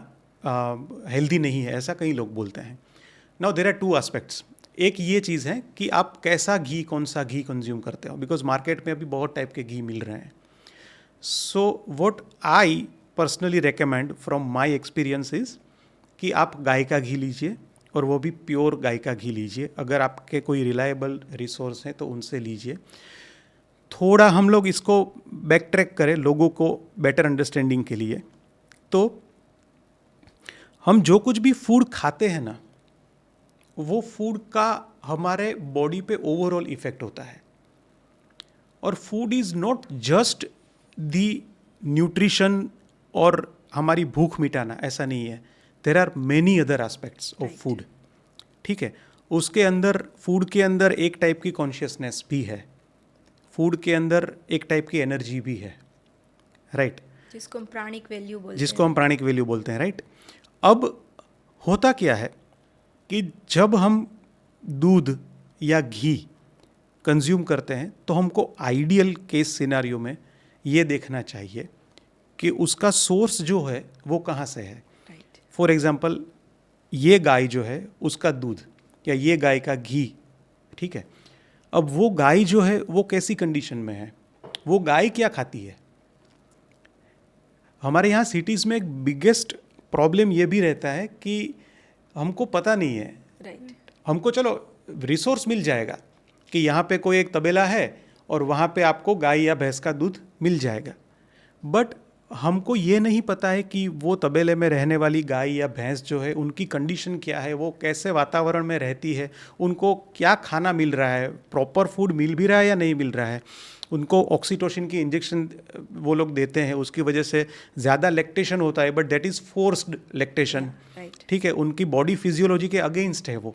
हेल्दी नहीं है, ऐसा कई लोग बोलते हैं. Now there are two aspects. एक ये चीज़ है कि आप कैसा घी, कौन सा घी कंज्यूम करते हो, बिकॉज मार्केट में अभी बहुत टाइप के घी मिल रहे हैं. So what I personally recommend from my experience is कि आप गाय का घी लीजिए, और वो भी प्योर गाय का घी लीजिए. अगर आपके कोई रिलायबल रिसोर्स हैं तो उनसे लीजिए. थोड़ा हम लोग इसको बैक ट्रैक करें लोगों को बेटर अंडरस्टैंडिंग के लिए. तो हम जो कुछ भी फूड खाते हैं ना, वो फूड का हमारे बॉडी पे ओवरऑल इफेक्ट होता है. और food is not just the nutrition और हमारी भूख मिटाना, ऐसा नहीं है. There are many other aspects of food. ठीक है, उसके अंदर फूड के अंदर एक टाइप की कॉन्शियसनेस भी है, फूड के अंदर एक टाइप की एनर्जी भी है. राइट, जिसको हम प्राणिक वैल्यू बोलते हैं. जिसको हम प्राणिक वैल्यू बोलते हैं. राइट. अब होता क्या है कि जब हम दूध या घी कंज्यूम करते हैं तो हमको आइडियल केस सिनारियो में ये देखना चाहिए कि उसका सोर्स जो है वो कहाँ से है. राइट. फॉर एग्जाम्पल, ये गाय जो है उसका दूध या ये गाय का घी, ठीक है, अब वो गाय जो है वो कैसी कंडीशन में है, वो गाय क्या खाती है. हमारे यहाँ सिटीज़ में एक बिगेस्ट प्रॉब्लम ये भी रहता है कि हमको पता नहीं है. राइट. हमको चलो रिसोर्स मिल जाएगा कि यहाँ पे कोई एक तबेला है और वहाँ पे आपको गाय या भैंस का दूध मिल जाएगा, बट हमको ये नहीं पता है कि वो तबेले में रहने वाली गाय या भैंस जो है उनकी कंडीशन क्या है, वो कैसे वातावरण में रहती है, उनको क्या खाना मिल रहा है, प्रॉपर फूड मिल भी रहा है या नहीं मिल रहा है, उनको ऑक्सीटोसिन की इंजेक्शन वो लोग देते हैं, उसकी वजह से ज़्यादा लैक्टेशन होता है, but that is forced lactation. ठीक है, उनकी बॉडी फिजियोलॉजी के अगेंस्ट है वो.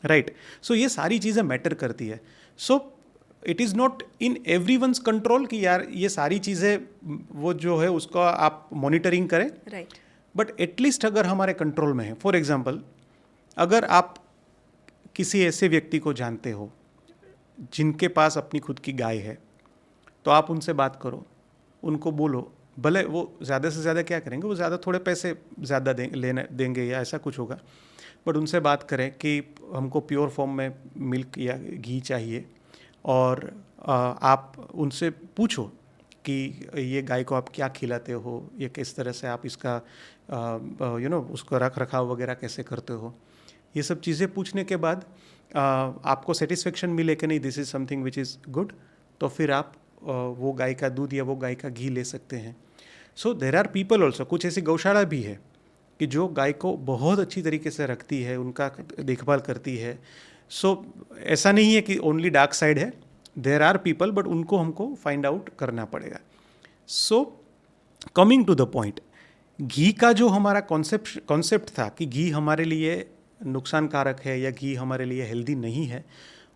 राइट. सो ये सारी चीज़ें मैटर करती है. So it is not in everyone's control कि यार ये सारी चीज़ें वो जो है उसका आप मॉनिटरिंग करें. राइट. बट एटलीस्ट अगर हमारे कंट्रोल में है, फॉर एग्जांपल, अगर आप किसी ऐसे व्यक्ति को जानते हो जिनके पास अपनी खुद की गाय है, तो आप उनसे बात करो, उनको बोलो, भले वो ज़्यादा से ज़्यादा क्या करेंगे, वो ज़्यादा थोड़े पैसे ज़्यादा देंगे या ऐसा कुछ होगा, बट उनसे बात करें कि हमको प्योर फॉर्म में मिल्क या घी चाहिए, और आप उनसे पूछो कि ये गाय को आप क्या खिलाते हो, ये किस तरह से आप इसका उसको रख रखाव वगैरह कैसे करते हो. ये सब चीज़ें पूछने के बाद आपको सेटिस्फेक्शन मिले कि नहीं, this is something which is good, तो फिर आप वो गाय का दूध या वो गाय का घी ले सकते हैं. सो देर आर पीपल ऑल्सो, कुछ ऐसी गौशाला भी है कि जो गाय को बहुत अच्छी तरीके से रखती है, उनका देखभाल करती है. सो ऐसा नहीं है कि ओनली डार्क साइड है, देर आर पीपल, बट उनको हमको फाइंड आउट करना पड़ेगा. So coming to the point, ghee का जो हमारा कॉन्सेप्ट था कि घी हमारे लिए नुकसानकारक है या घी हमारे लिए हेल्दी नहीं है,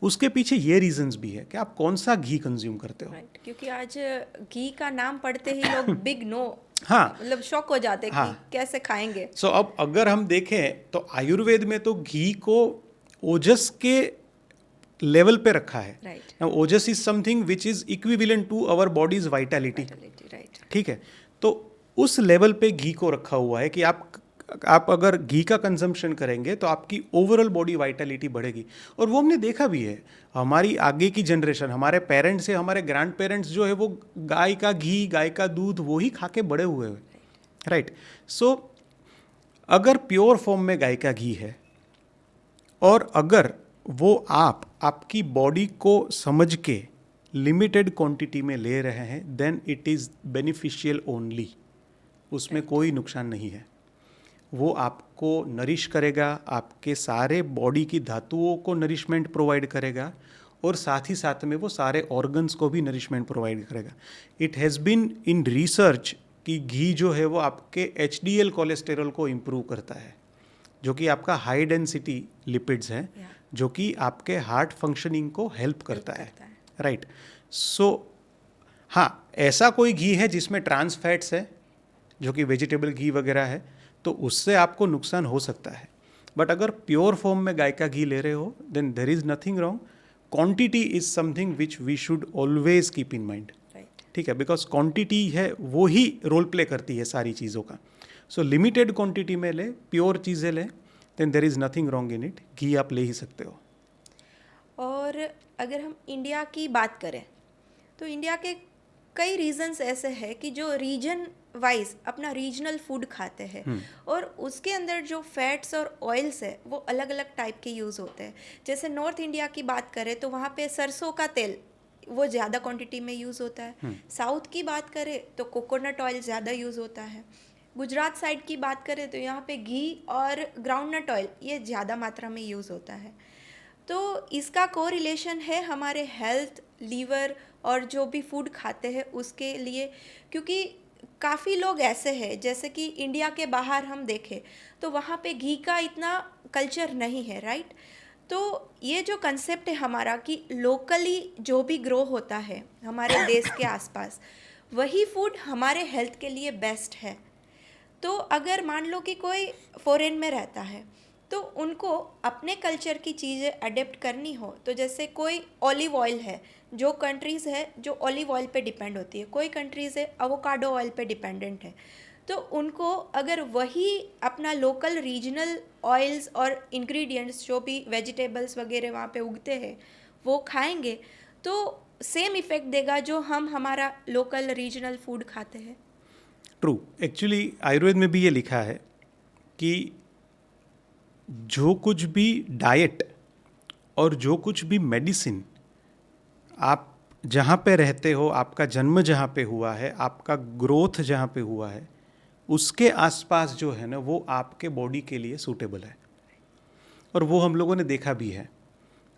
उसके पीछे ये रीजंस भी है कि आप कौन सा घी कंज्यूम करते हो. राइट. क्योंकि आज घी का नाम पढ़ते ही लोग बिग नो, हाँ, मतलब शॉक हो जाते हैं हाँ. कि कैसे खाएंगे. सो अब अगर हम देखें तो आयुर्वेद में तो घी को ओजस के लेवल पे रखा है. Right. Now ojas is something which is equivalent to our body's vitality. Right. ठीक है, तो उस लेवल पे घी को रखा हुआ है कि आप अगर घी का कंजम्पशन करेंगे तो आपकी ओवरऑल बॉडी वाइटलिटी बढ़ेगी. और वो हमने देखा भी है, हमारी आगे की जनरेशन, हमारे पेरेंट्स है, हमारे ग्रैंड पेरेंट्स जो है वो गाय का घी, गाय का दूध वो ही खा के बड़े हुए हैं. राइट. सो अगर प्योर फॉर्म में गाय का घी है और अगर वो आपकी बॉडी को समझ के लिमिटेड क्वांटिटी में ले रहे हैं, then it is beneficial only. उसमें कोई नुकसान नहीं है. वो आपको नरिश करेगा, आपके सारे बॉडी की धातुओं को नरिशमेंट प्रोवाइड करेगा, और साथ ही साथ में वो सारे ऑर्गन्स को भी नरिशमेंट प्रोवाइड करेगा. It has been in research कि घी जो है वो आपके HDL कोलेस्टेरॉल को इम्प्रूव करता है, जो कि आपका हाई डेंसिटी लिपिड्स हैं, जो कि आपके हार्ट फंक्शनिंग को हेल्प करता है. राइट. सो हाँ, ऐसा कोई घी है जिसमें ट्रांस फैट्स है, जो कि वेजिटेबल घी वगैरह है, तो उससे आपको नुकसान हो सकता है. बट अगर प्योर फॉर्म में गाय का घी ले रहे हो, then there is nothing wrong. Quantity is something which we should always keep in mind. Right. ठीक है, बिकॉज क्वांटिटी है वो ही रोल प्ले करती है सारी चीज़ों का. सो लिमिटेड क्वांटिटी में ले, प्योर चीज़ें ले, then there is nothing wrong in it. Ghee आप ले ही सकते हो. और अगर हम इंडिया की बात करें तो इंडिया के कई रीजंस ऐसे हैं कि जो रीजन वाइज अपना रीजनल फूड खाते हैं और उसके अंदर जो फैट्स और ऑयल्स है वो अलग अलग टाइप के यूज़ होते हैं. जैसे नॉर्थ इंडिया की बात करें तो वहाँ पे सरसों का तेल वो ज़्यादा क्वांटिटी में यूज़ होता है. साउथ की बात करें तो कोकोनट ऑयल ज़्यादा यूज़ होता है. गुजरात साइड की बात करें तो यहाँ पे घी और ग्राउंडनट ऑयल ये ज़्यादा मात्रा में यूज़ होता है. तो इसका को रिलेशन है हमारे हेल्थ, लीवर और जो भी फूड खाते हैं उसके लिए, क्योंकि काफ़ी लोग ऐसे हैं जैसे कि इंडिया के बाहर हम देखें तो वहाँ पे घी का इतना कल्चर नहीं है, राइट. तो ये जो कंसेप्ट है हमारा कि लोकली जो भी ग्रो होता है हमारे देश के आसपास वही फूड हमारे हेल्थ के लिए बेस्ट है. तो अगर मान लो कि कोई फॉरेन में रहता है तो उनको अपने कल्चर की चीज़ें अडेप्ट करनी हो, तो जैसे कोई ऑलिव ऑयल है, जो कंट्रीज़ है जो ऑलिव ऑयल पे डिपेंड होती है, कोई कंट्रीज़ है एवोकाडो ऑयल पे डिपेंडेंट है, तो उनको अगर वही अपना लोकल रीजनल ऑयल्स और इंग्रेडिएंट्स जो भी वेजिटेबल्स वगैरह वहाँ पे उगते हैं वो खाएंगे तो सेम इफ़ेक्ट देगा जो हम हमारा लोकल रीजनल फूड खाते हैं. ट्रू. एक्चुअली आयुर्वेद में भी ये लिखा है कि जो कुछ भी डाइट और जो कुछ भी मेडिसिन आप जहाँ पे रहते हो, आपका जन्म जहाँ पे हुआ है, आपका ग्रोथ जहाँ पे हुआ है, उसके आसपास जो है ना वो आपके बॉडी के लिए सूटेबल है. और वो हम लोगों ने देखा भी है.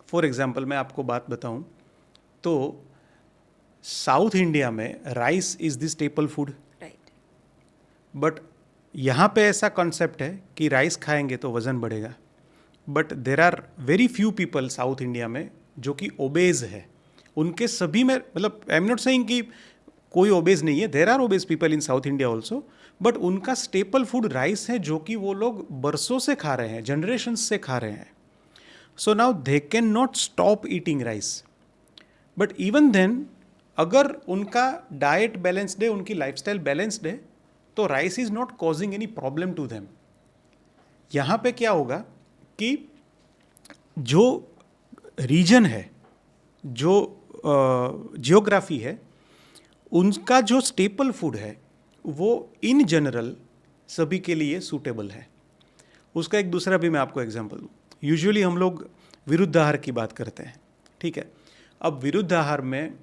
फॉर एग्जांपल मैं आपको बात बताऊं तो साउथ इंडिया में rice is the staple food. Right. But यहाँ पे ऐसा कॉन्सेप्ट है कि राइस खाएंगे तो वज़न बढ़ेगा. But there are very few people South India में जो कि ओबेज है. उनके सभी में, मतलब आई एम नॉट सेइंग कि कोई ओबेज नहीं है, there are obese people in South India also, but उनका स्टेपल फूड राइस है जो कि वो लोग बरसों से खा रहे हैं, जनरेशन्स से खा रहे हैं. So now they can not stop eating rice. But even then अगर उनका डाइट बैलेंस्ड है, उनकी लाइफस्टाइल बैलेंस्ड है, तो rice is not causing any problem to them. यहाँ पे क्या होगा कि जो रीजन है, जो जियोग्राफी है, उनका जो स्टेपल फूड है वो इन जनरल सभी के लिए सूटेबल है. उसका एक दूसरा भी मैं आपको एग्जांपल दूँ. यूजुअली हम लोग विरुद्ध आहार की बात करते हैं, ठीक है. अब विरुद्ध आहार में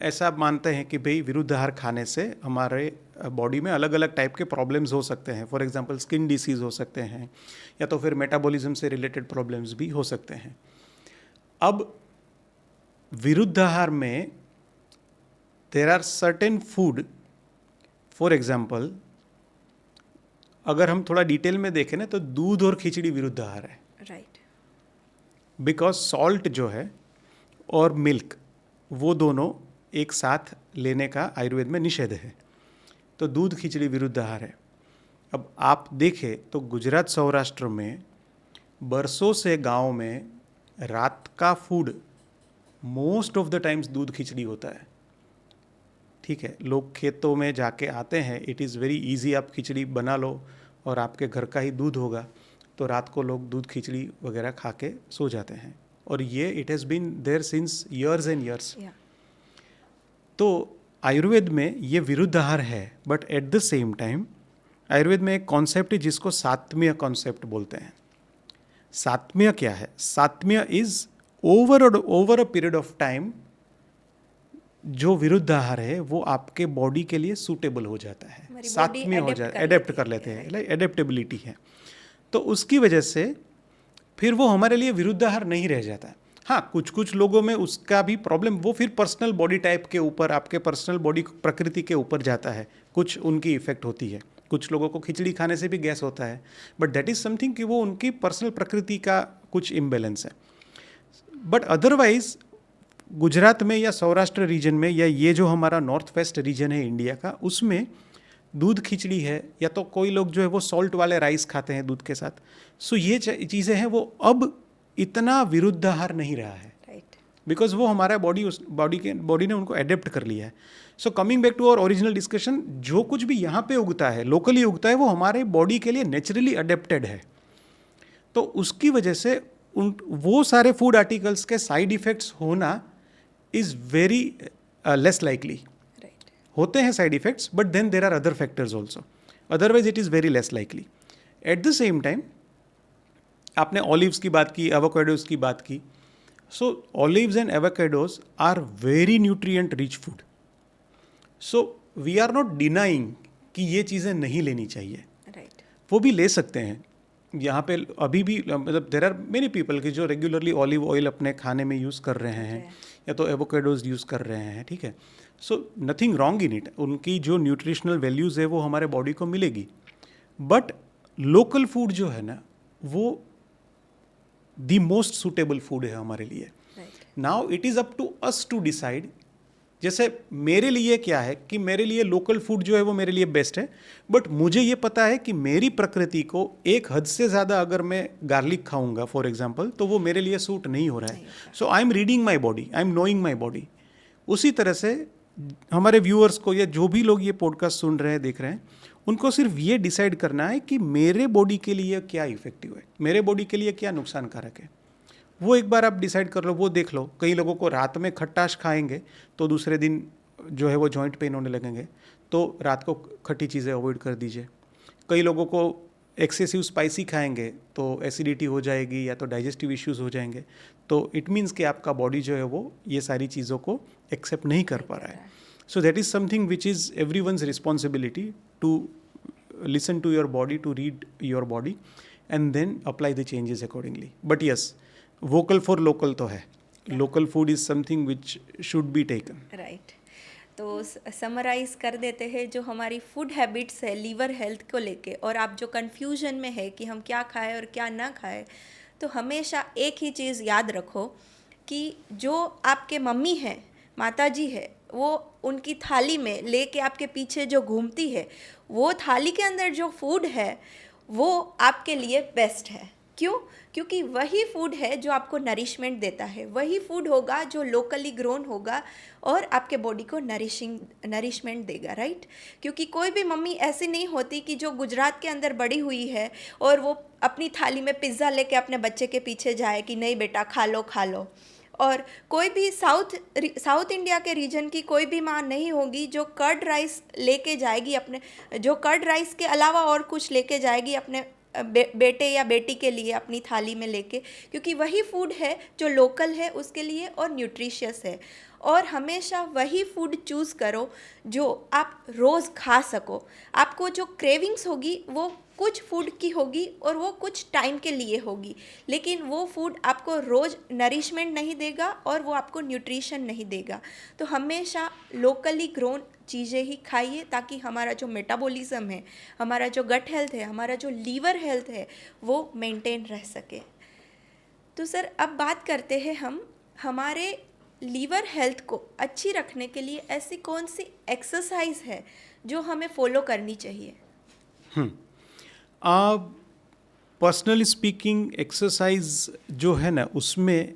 ऐसा मानते हैं कि भाई विरुद्ध आहार खाने से हमारे बॉडी में अलग अलग टाइप के प्रॉब्लम्स हो सकते हैं. फॉर एग्जांपल स्किन डिसीज़ हो सकते हैं या तो फिर मेटाबॉलिज्म से रिलेटेड प्रॉब्लम्स भी हो सकते हैं. अब विरुद्ध आहार में there are certain food, for example अगर हम थोड़ा डिटेल में देखें ना तो दूध और खिचड़ी विरुद्ध आहार है. राइट. बिकॉज सॉल्ट जो है और मिल्क वो दोनों एक साथ लेने का आयुर्वेद में निषेध है. तो दूध खिचड़ी विरुद्ध आहार है. अब आप देखें तो गुजरात सौराष्ट्र में बरसों से गांव में रात का food most of the times दूध खिचड़ी होता है. ठीक है, लोग खेतों में जाके आते हैं, इट इज़ वेरी इजी, आप खिचड़ी बना लो और आपके घर का ही दूध होगा, तो रात को लोग दूध खिचड़ी वगैरह खा के सो जाते हैं. और ये it has been there since years and years. तो आयुर्वेद में ये विरुद्ध आहार है, but at the same time Ayurveda में एक कॉन्सेप्ट है जिसको सात्म्य कॉन्सेप्ट बोलते हैं. सात्म्य क्या है? सात्म्य is over a period of time जो विरुद्ध आहार है वो आपके बॉडी के लिए सूटेबल हो जाता है, सात्म्य हो जाता है, एडेप्ट कर लेते हैं, लाइक एडेप्टेबिलिटी है. तो उसकी वजह से फिर वो हमारे लिए विरुद्ध आहार नहीं रह जाता. हाँ, कुछ कुछ लोगों में उसका भी प्रॉब्लम, वो फिर पर्सनल बॉडी टाइप के ऊपर, आपके पर्सनल बॉडी प्रकृति के ऊपर जाता है, कुछ उनकी इफेक्ट होती है. कुछ लोगों को खिचड़ी खाने से भी गैस होता है, बट दैट इज़ समथिंग कि वो उनकी पर्सनल प्रकृति का कुछ इम्बेलेंस है. बट अदरवाइज गुजरात में या सौराष्ट्र रीजन में या ये जो हमारा नॉर्थ वेस्ट रीजन है इंडिया का, उसमें दूध खिचड़ी है, या तो कोई लोग जो है वो सॉल्ट वाले राइस खाते हैं दूध के साथ. सो ये चीज़ें हैं वो अब इतना विरुद्ध आहार नहीं रहा है. राइट. बिकॉज वो हमारा बॉडी ने उनको एडेप्ट कर लिया है. So coming back to our original discussion, जो कुछ भी यहाँ पे उगता है, लोकली उगता है, वो हमारे बॉडी के लिए नेचुरली अडेप्टेड है. तो उसकी वजह से वो सारे फूड आर्टिकल्स के साइड इफ़ेक्ट्स होना इज़ वेरी लेस लाइकली. होते हैं side effects, but then there are other factors also. Otherwise it is very less likely. At the same time आपने ऑलिव्स की बात की, एवोकाडोज की बात की. So olives and avocados are very nutrient rich food. So we are not denying कि ये चीज़ें नहीं लेनी चाहिए. राइट. वो भी ले सकते हैं. यहाँ पे अभी भी मतलब देर आर मेनी पीपल की जो रेगुलरली ऑलिव ऑयल अपने खाने में यूज़ कर रहे हैं, या तो एवोकाडोज यूज़ कर रहे हैं. ठीक है. So nothing wrong in it. उनकी जो न्यूट्रिशनल वैल्यूज़ है वो हमारे बॉडी को मिलेगी. बट लोकल फूड जो है ना, वो द मोस्ट सुटेबल फूड है हमारे लिए. Now it is up to us to decide. जैसे मेरे लिए क्या है कि मेरे लिए लोकल फूड जो है वो मेरे लिए बेस्ट है, बट मुझे ये पता है कि मेरी प्रकृति को एक हद से ज़्यादा अगर मैं गार्लिक खाऊंगा फॉर एग्जांपल, तो वो मेरे लिए सूट नहीं हो रहा है. So I am reading my body, I am knowing my body. उसी तरह से हमारे व्यूअर्स को या जो भी लोग ये पॉडकास्ट सुन रहे हैं, देख रहे हैं, उनको सिर्फ ये डिसाइड करना है कि मेरे बॉडी के लिए क्या इफेक्टिव है, मेरे बॉडी के लिए क्या नुकसानकारक है. वो एक बार आप डिसाइड कर लो, वो देख लो. कई लोगों को रात में खट्टाश खाएंगे तो दूसरे दिन जो है वो जॉइंट पेन होने लगेंगे, तो रात को खट्टी चीज़ें अवॉइड कर दीजिए. कई लोगों को एक्सेसिव स्पाइसी खाएंगे तो एसिडिटी हो जाएगी या तो डाइजेस्टिव इश्यूज हो जाएंगे. तो इट मीन्स कि आपका बॉडी जो है वो ये सारी चीज़ों को एक्सेप्ट नहीं कर पा रहा है. So that is something which is every one's responsibility to listen to your body, to read your body and then apply the changes accordingly. But yes, vocal for local तो है. Local food is something which should be taken. Right. तो summarise कर देते हैं जो हमारी food habits है liver health को लेके, और आप जो कन्फ्यूजन में है कि हम क्या खाएं और क्या ना खाएं, तो हमेशा एक ही चीज़ याद रखो कि जो आपके मम्मी हैं, माता जी है, वो उनकी थाली में लेके आपके पीछे जो घूमती है, वो थाली के अंदर जो फूड है वो आपके लिए बेस्ट है. क्यों? क्योंकि वही फूड है जो आपको नरिशमेंट देता है, वही फूड होगा जो लोकली ग्रोन होगा और आपके बॉडी को नरिशमेंट देगा. राइट. क्योंकि कोई भी मम्मी ऐसी नहीं होती कि जो गुजरात के अंदर बड़ी हुई है और वो अपनी थाली में पिज़्ज़ा लेके अपने बच्चे के पीछे जाए कि नहीं बेटा खा लो खा लो. और कोई भी साउथ इंडिया के रीजन की कोई भी माँ नहीं होगी जो कर्ड राइस लेके जाएगी अपने, जो कर्ड राइस के अलावा और कुछ लेके जाएगी अपने बेटे या बेटी के लिए अपनी थाली में लेके, क्योंकि वही फूड है जो लोकल है उसके लिए और न्यूट्रिशियस है. और हमेशा वही फूड चूज़ करो जो आप रोज़ खा सको. आपको जो क्रेविंग्स होगी वो कुछ फूड की होगी और वो कुछ टाइम के लिए होगी, लेकिन वो फूड आपको रोज़ नरिशमेंट नहीं देगा और वो आपको न्यूट्रिशन नहीं देगा. तो हमेशा लोकली ग्रोन चीज़ें ही खाइए ताकि हमारा जो मेटाबॉलिज्म है, हमारा जो गट हेल्थ है, हमारा जो लीवर हेल्थ है, वो मेंटेन रह सके. तो सर अब बात करते हैं हम हमारे लीवर हेल्थ को अच्छी रखने के लिए ऐसी कौन सी एक्सरसाइज है जो हमें फॉलो करनी चाहिए. पर्सनली स्पीकिंग एक्सरसाइज जो है ना, उसमें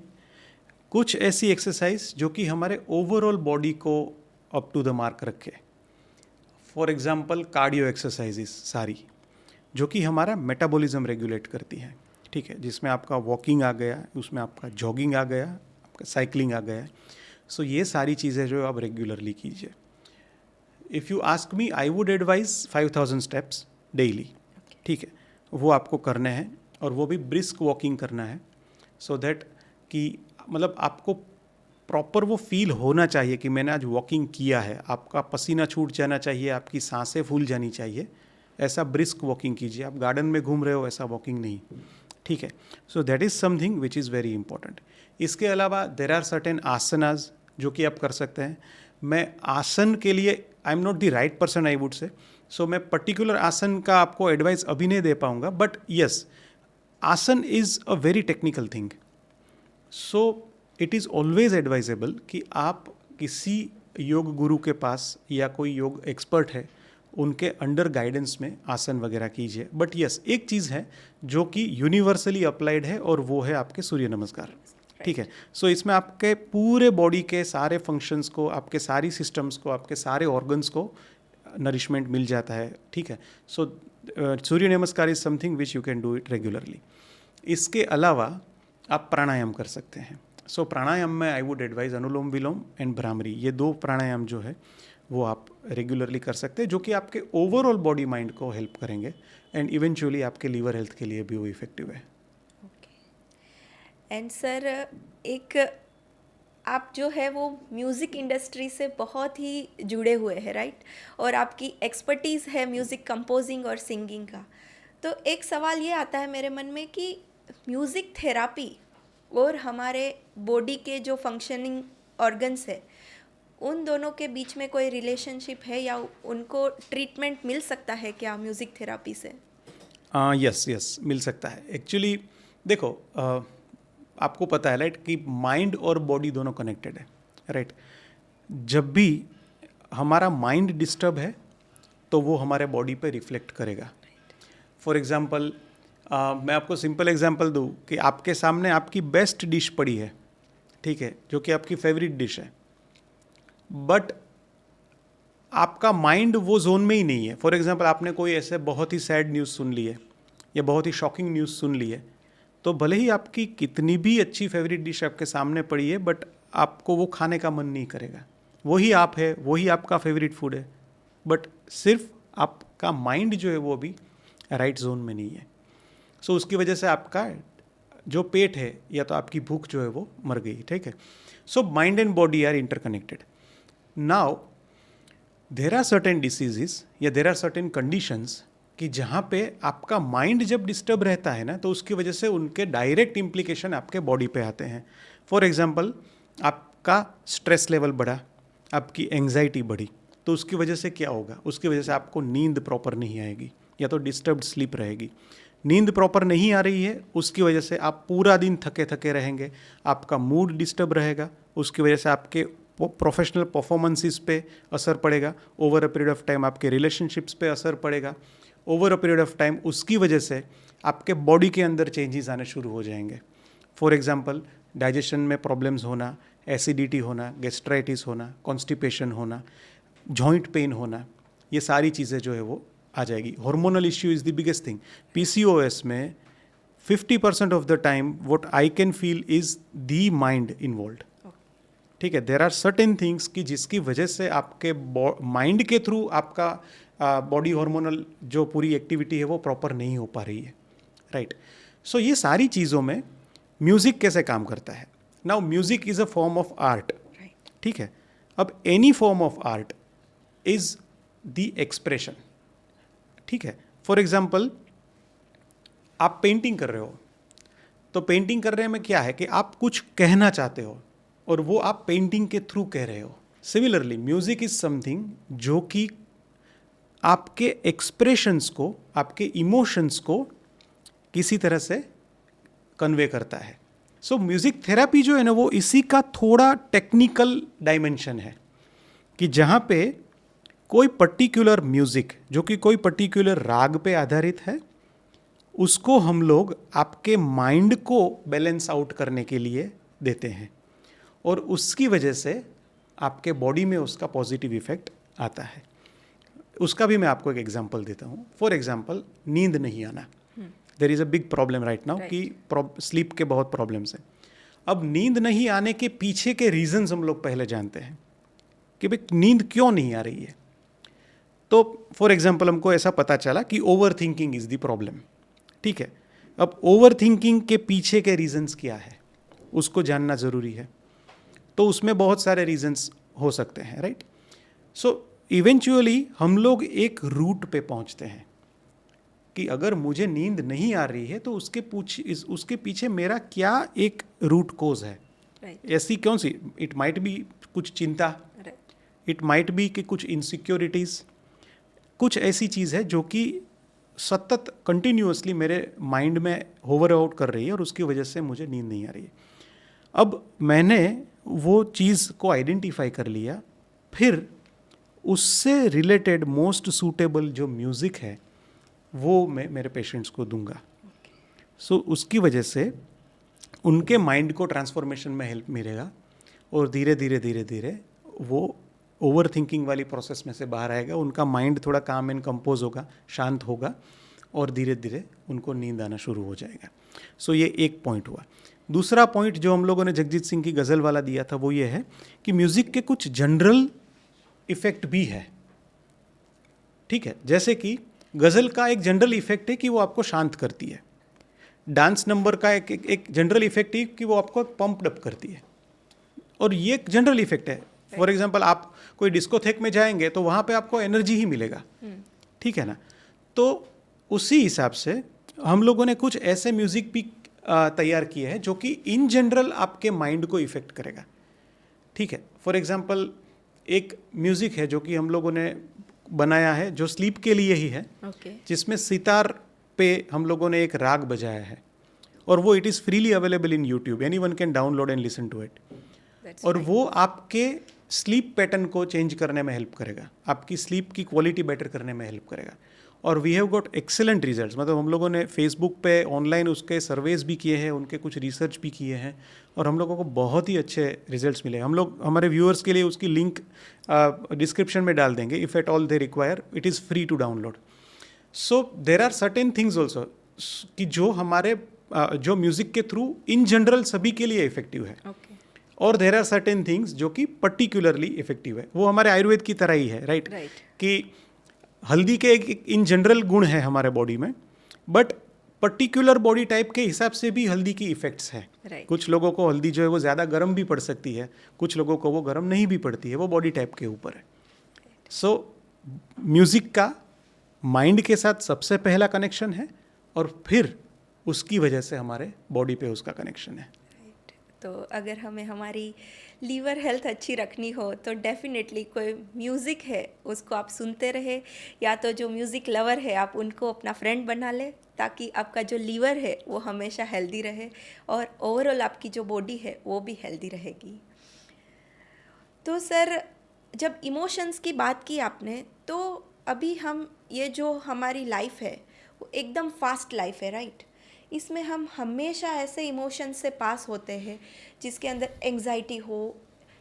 कुछ ऐसी एक्सरसाइज जो कि हमारे ओवरऑल बॉडी को अप टू द मार्क रखे. फॉर एग्जांपल कार्डियो एक्सरसाइजेस सारी जो कि हमारा मेटाबॉलिज्म रेगुलेट करती हैं. ठीक है. जिसमें आपका वॉकिंग आ गया, उसमें आपका जॉगिंग आ गया, आपका साइकिलिंग आ गया. सो ये सारी चीज़ें जो आप रेगुलरली कीजिए. If you ask me, I would advise 5000 steps daily. ठीक है. वो आपको करने हैं और वो भी ब्रिस्क वॉकिंग करना है. सो दैट कि मतलब आपको प्रॉपर वो फील होना चाहिए कि मैंने आज वॉकिंग किया है. आपका पसीना छूट जाना चाहिए, आपकी सांसें फूल जानी चाहिए. ऐसा ब्रिस्क वॉकिंग कीजिए. आप गार्डन में घूम रहे हो ऐसा वॉकिंग नहीं. ठीक है. So that is something which is very important. इसके अलावा देर आर सर्टेन आसनाज जो कि आप कर सकते हैं. मैं आसन के लिए I am not the right person I would say. So मैं पर्टिकुलर आसन का आपको एडवाइस अभी नहीं दे पाऊँगा. बट यस, आसन is a very technical thing. So it is always advisable कि आप किसी योग गुरु के पास या कोई योग एक्सपर्ट है उनके अंडर गाइडेंस में आसन वगैरह कीजिए. बट यस, एक चीज़ है जो कि यूनिवर्सली अप्लाइड है और वो है आपके सूर्य नमस्कार. ठीक है। सो इसमें आपके पूरे बॉडी के सारे फंक्शंस को, आपके सारी सिस्टम्स को, आपके सारे ऑर्गन्स को नरिशमेंट मिल जाता है, ठीक है। सो सूर्य नमस्कार is something which you can do it regularly. इसके अलावा आप प्राणायाम कर सकते हैं। सो प्राणायाम में I would advise anulom vilom and bhramari, ये 2 प्राणायाम जो है वो आप रेगुलरली कर सकते हैं, जो कि आपके ओवरऑल बॉडी माइंड को हेल्प करेंगे एंड इवेंचुअली आपके लीवर हेल्थ के लिए भी वो इफेक्टिव है। एंड सर, एक आप जो है वो म्यूज़िक इंडस्ट्री से बहुत ही जुड़े हुए हैं, राइट? और आपकी एक्सपर्टीज़ है म्यूज़िक कंपोजिंग और सिंगिंग का। तो एक सवाल ये आता है मेरे मन में कि म्यूज़िक थेरापी और हमारे बॉडी के जो फंक्शनिंग ऑर्गन्स है, उन दोनों के बीच में कोई रिलेशनशिप है या उनको ट्रीटमेंट मिल सकता है क्या म्यूज़िक थेरापी से? यस मिल सकता है। एक्चुअली देखो, आपको पता है राइट कि माइंड और बॉडी दोनों कनेक्टेड है, राइट। जब भी हमारा माइंड डिस्टर्ब है तो वो हमारे बॉडी पे रिफ्लेक्ट करेगा। फॉर एग्जांपल, मैं आपको सिंपल एग्जांपल दूँ कि आपके सामने आपकी बेस्ट डिश पड़ी है, ठीक है, जो कि आपकी फेवरेट डिश है, बट आपका माइंड वो जोन में ही नहीं है। फॉर एग्जांपल, आपने कोई ऐसे बहुत ही सैड न्यूज़ सुन ली है या बहुत ही शॉकिंग न्यूज़ सुन ली है, तो भले ही आपकी कितनी भी अच्छी फेवरेट डिश आपके सामने पड़ी है, बट आपको वो खाने का मन नहीं करेगा। वही आप है, वही आपका फेवरेट फूड है, बट सिर्फ आपका माइंड जो है वो भी राइट जोन में नहीं है। सो उसकी वजह से आपका जो पेट है या तो आपकी भूख जो है वो मर गई, ठीक है। So mind and body are interconnected. Now there are certain diseases या देर आर सर्टेन कंडीशंस कि जहाँ पे आपका माइंड जब डिस्टर्ब रहता है ना, तो उसकी वजह से उनके डायरेक्ट इम्प्लीकेशन आपके बॉडी पे आते हैं। फॉर एग्जांपल, आपका स्ट्रेस लेवल बढ़ा, आपकी एंग्जाइटी बढ़ी, तो उसकी वजह से क्या होगा? उसकी वजह से आपको नींद प्रॉपर नहीं आएगी या तो डिस्टर्ब्ड स्लीप रहेगी। नींद प्रॉपर नहीं आ रही है, उसकी वजह से आप पूरा दिन थके थके रहेंगे, आपका मूड डिस्टर्ब रहेगा, उसकी वजह से आपके प्रोफेशनल परफॉर्मेंसेस पे असर पड़ेगा, over a period of time आपके रिलेशनशिप्स पे असर पड़ेगा, over a period of time उसकी वजह से आपके बॉडी के अंदर चेंजेस आने शुरू हो जाएंगे। फॉर एग्जांपल, डाइजेशन में प्रॉब्लम्स होना, एसिडिटी होना, गैस्ट्राइटिस होना, कॉन्स्टिपेशन होना, जॉइंट पेन होना, ये सारी चीज़ें जो है वो आ जाएगी। Hormonal issue is the biggest thing. PCOS में 50% of the time what I can feel is the mind involved, ठीक है। देर आर सर्टेन थिंग्स कि जिसकी वजह से आपके माइंड के थ्रू आपका बॉडी हार्मोनल जो पूरी एक्टिविटी है वो प्रॉपर नहीं हो पा रही है, राइट। सो ये सारी चीज़ों में म्यूज़िक कैसे काम करता है? Now music is a form of art, ठीक है। अब any form of art is the expression, ठीक है। फॉर एग्जाम्पल, आप पेंटिंग कर रहे हो, तो पेंटिंग करने में क्या है कि आप कुछ कहना चाहते हो और वो आप पेंटिंग के थ्रू कह रहे हो। सिमिलरली म्यूज़िक इज़ समथिंग जो कि आपके एक्सप्रेशंस को, आपके इमोशंस को किसी तरह से कन्वे करता है। सो म्यूज़िक थेरापी जो है ना, वो इसी का थोड़ा टेक्निकल डायमेंशन है कि जहाँ पे कोई पर्टिकुलर म्यूज़िक जो कि कोई पर्टिकुलर राग पे आधारित है, उसको हम लोग आपके माइंड को बैलेंस आउट करने के लिए देते हैं और उसकी वजह से आपके बॉडी में उसका पॉजिटिव इफेक्ट आता है। उसका भी मैं आपको एक एग्जांपल देता हूँ। फॉर एग्जांपल, नींद नहीं आना, there is a big problem right now कि स्लीप के बहुत प्रॉब्लम्स हैं। अब नींद नहीं आने के पीछे के रीजंस हम लोग पहले जानते हैं कि भाई नींद क्यों नहीं आ रही है। तो फॉर एग्जांपल, हमको ऐसा पता चला कि over thinking is the problem, ठीक है। अब ओवर थिंकिंग के पीछे के रीजंस क्या है उसको जानना ज़रूरी है। तो उसमें बहुत सारे रीजंस हो सकते हैं, राइट। सो इवेंचुअली हम लोग एक रूट पे पहुंचते हैं कि अगर मुझे नींद नहीं आ रही है तो उसके पीछे मेरा क्या एक रूट कोज है, ऐसी कौन सी? इट माइट बी कुछ चिंता, इट माइट बी कि कुछ इनसिक्योरिटीज़, कुछ ऐसी चीज़ है जो कि सतत कंटिन्यूअसली मेरे माइंड में होवर आउट कर रही है और उसकी वजह से मुझे नींद नहीं आ रही है। अब मैंने वो चीज़ को आइडेंटिफाई कर लिया, फिर उससे रिलेटेड मोस्ट सूटेबल जो म्यूज़िक है वो मैं मेरे पेशेंट्स को दूंगा। सो उसकी वजह से उनके माइंड को ट्रांसफॉर्मेशन में हेल्प मिलेगा और धीरे धीरे धीरे धीरे वो ओवर थिंकिंग वाली प्रोसेस में से बाहर आएगा, उनका माइंड थोड़ा काम एंड कंपोज होगा, शांत होगा और धीरे धीरे उनको नींद आना शुरू हो जाएगा। सो ये एक पॉइंट हुआ। दूसरा पॉइंट जो हम लोगों ने जगजीत सिंह की गज़ल वाला दिया था वो ये है कि म्यूज़िक के कुछ जनरल इफ़ेक्ट भी है, ठीक है। जैसे कि गज़ल का एक जनरल इफ़ेक्ट है कि वो आपको शांत करती है, डांस नंबर का एक जनरल इफ़ेक्ट है कि वो आपको पंप्ड अप करती है, और ये एक जनरल इफ़ेक्ट है। फॉर एग्जांपल आप कोई डिस्कोथेक में जाएंगे तो वहाँ पे आपको एनर्जी ही मिलेगा, ठीक है ना। तो उसी हिसाब से हम लोगों ने कुछ ऐसे म्यूज़िक भी तैयार किए हैं जो कि इन जनरल आपके माइंड को इफ़ेक्ट करेगा, ठीक है। फॉर एग्जांपल एक म्यूज़िक है जो कि हम लोगों ने बनाया है जो स्लीप के लिए ही है, जिसमें सितार पे हम लोगों ने एक राग बजाया है और वो it is freely available in YouTube, anyone can download and listen to it. और वो आपके स्लीप पैटर्न को चेंज करने में हेल्प करेगा, आपकी स्लीप की क्वालिटी बेटर करने में हेल्प करेगा। और we have got excellent results, मतलब हम लोगों ने फेसबुक पे ऑनलाइन उसके सर्वेज भी किए हैं, उनके कुछ रिसर्च भी किए हैं और हम लोगों को बहुत ही अच्छे रिजल्ट्स मिले। हम लोग हमारे व्यूअर्स के लिए उसकी लिंक डिस्क्रिप्शन में डाल देंगे, if at all they require, it is free to download. So there are certain things also कि जो हमारे जो म्यूज़िक के थ्रू इन जनरल सभी के लिए इफेक्टिव है, और देर आर सर्टेन थिंग्स जो कि पर्टिकुलरली इफेक्टिव है। वो हमारे आयुर्वेद की तरह ही है, राइट? कि हल्दी के एक इन जनरल गुण है हमारे बॉडी में, बट पर्टिकुलर बॉडी टाइप के हिसाब से भी हल्दी की इफ़ेक्ट्स हैं। कुछ लोगों को हल्दी जो है वो ज़्यादा गर्म भी पड़ सकती है, कुछ लोगों को वो गर्म नहीं भी पड़ती है, वो बॉडी टाइप के ऊपर है। सो म्यूज़िक का माइंड के साथ सबसे पहला कनेक्शन है और फिर उसकी वजह से हमारे बॉडी पे उसका कनेक्शन है। तो अगर हमें हमारी लीवर हेल्थ अच्छी रखनी हो तो डेफिनेटली कोई म्यूज़िक है उसको आप सुनते रहे, या तो जो म्यूज़िक लवर है आप उनको अपना फ्रेंड बना ले, ताकि आपका जो लीवर है वो हमेशा हेल्दी रहे और ओवरऑल आपकी जो बॉडी है वो भी हेल्दी रहेगी। तो सर, जब इमोशंस की बात की आपने, तो अभी हम ये जो हमारी लाइफ है वो एकदम फास्ट लाइफ है, राइट? इसमें हम हमेशा ऐसे इमोशन से पास होते हैं जिसके अंदर एंग्जाइटी हो,